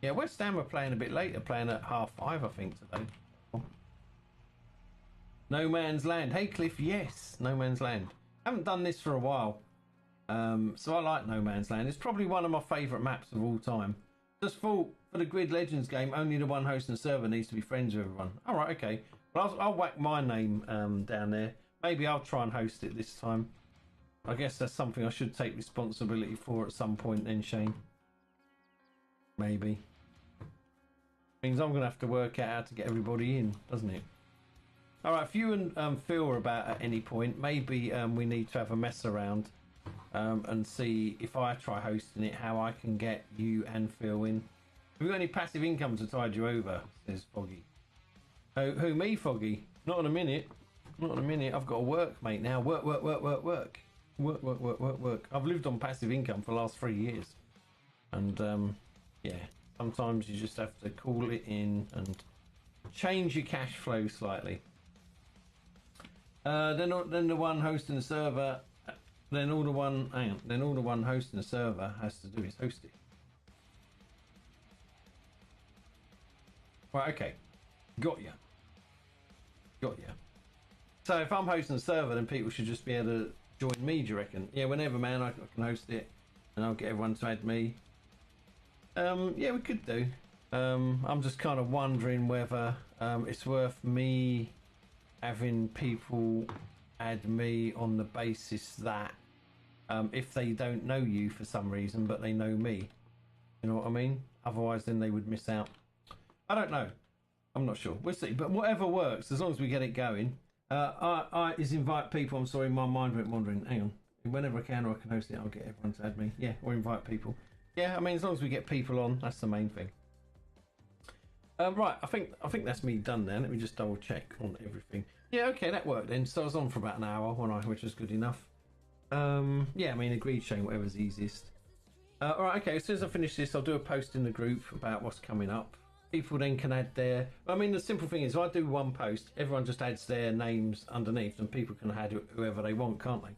Yeah, West Ham are playing a bit later, playing at 5:30, I think, today. No Man's Land. Hey, Cliff, yes. No Man's Land. Haven't done this for a while. So I like No Man's Land. It's probably one of my favourite maps of all time. Just thought, for the Grid Legends game, only the one hosting the server needs to be friends with everyone. All right, okay. But I'll whack my name down there. Maybe I'll try and host it this time. I guess that's something I should take responsibility for at some point then, Shane. Maybe. Means I'm going to have to work out how to get everybody in, doesn't it? All right, if you and Phil are about at any point, maybe we need to have a mess around. And see if I try hosting it, how I can get you and Phil in. Have you got any passive income to tide you over? Says Foggy. Oh, who, me, Foggy? Not in a minute. Not in a minute. I've got to work, mate, now. Work. I've lived on passive income for the last 3 years. And, yeah. Sometimes you just have to call it in and change your cash flow slightly. Then the one hosting the server, then all the one hosting the server has to do is host it. Right, okay, got ya. So if I'm hosting the server, then people should just be able to join me. Do you reckon? Yeah, whenever, man, I can host it, and I'll get everyone to add me. Yeah, we could do. I'm just kind of wondering whether it's worth me having people add me on the basis that if they don't know you for some reason, but they know me, you know what I mean? Otherwise, then they would miss out. I don't know. I'm not sure. We'll see. But whatever works, as long as we get it going. I is invite people. I'm sorry, my mind went wandering. Hang on. Whenever I can or I can host it, I'll get everyone to add me. Yeah, or invite people. Yeah, I mean, as long as we get people on, that's the main thing. Right, I think that's me done then. Let me just double check on everything. Yeah, okay, that worked then. So I was on for about an hour, which was good enough. Yeah, I mean, agreed, Shane, whatever's easiest. Alright, okay, as soon as I finish this, I'll do a post in the group about what's coming up. People then can add their... I mean, the simple thing is, if I do one post, everyone just adds their names underneath, and people can add whoever they want, can't they?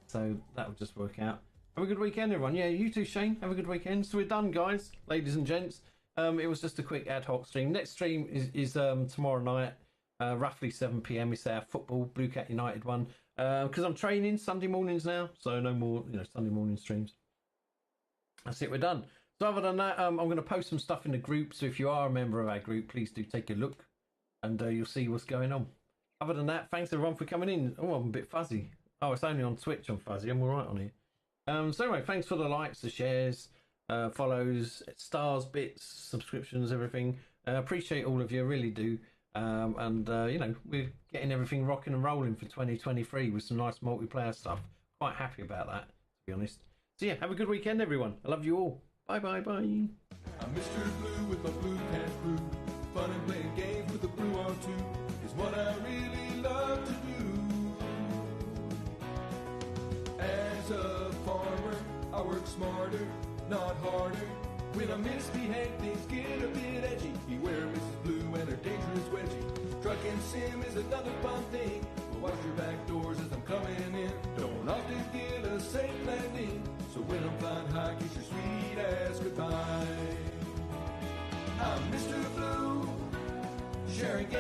So that'll just work out. Have a good weekend, everyone. Yeah, you too, Shane. Have a good weekend. So we're done, guys, ladies and gents. It was just a quick ad hoc stream. Next stream is tomorrow night, roughly 7 p.m. It's our football Blue Cat United one. Because I'm training Sunday mornings now, so no more Sunday morning streams. That's it. We're done. So other than that, I'm going to post some stuff in the group. So if you are a member of our group, please do take a look, and you'll see what's going on. Other than that, thanks everyone for coming in. Oh, I'm a bit fuzzy. Oh, it's only on Twitch I'm fuzzy. I'm all right on here. So anyway, thanks for the likes, the shares, follows, stars, bits, subscriptions, everything. Appreciate all of you, really do. And we're getting everything rocking and rolling for 2023 with some nice multiplayer stuff. Quite happy about that, to be honest. So yeah, have a good weekend, everyone. I love you all. Bye, bye, bye. I'm Mr. Blue with my Blue Cat crew. Fun and playing games with the Blue R2 is what I really love to do. As a farmer, I work smarter, not harder. When I misbehave, things get a bit edgy. Beware Mrs. Blue and her dangerous wedgie. Trucking sim is another fun thing. But watch your back doors as I'm coming in. Don't often get a safe landing. So when I'm flying high, kiss your sweet ass goodbye. I'm Mr. Blue, sharing games.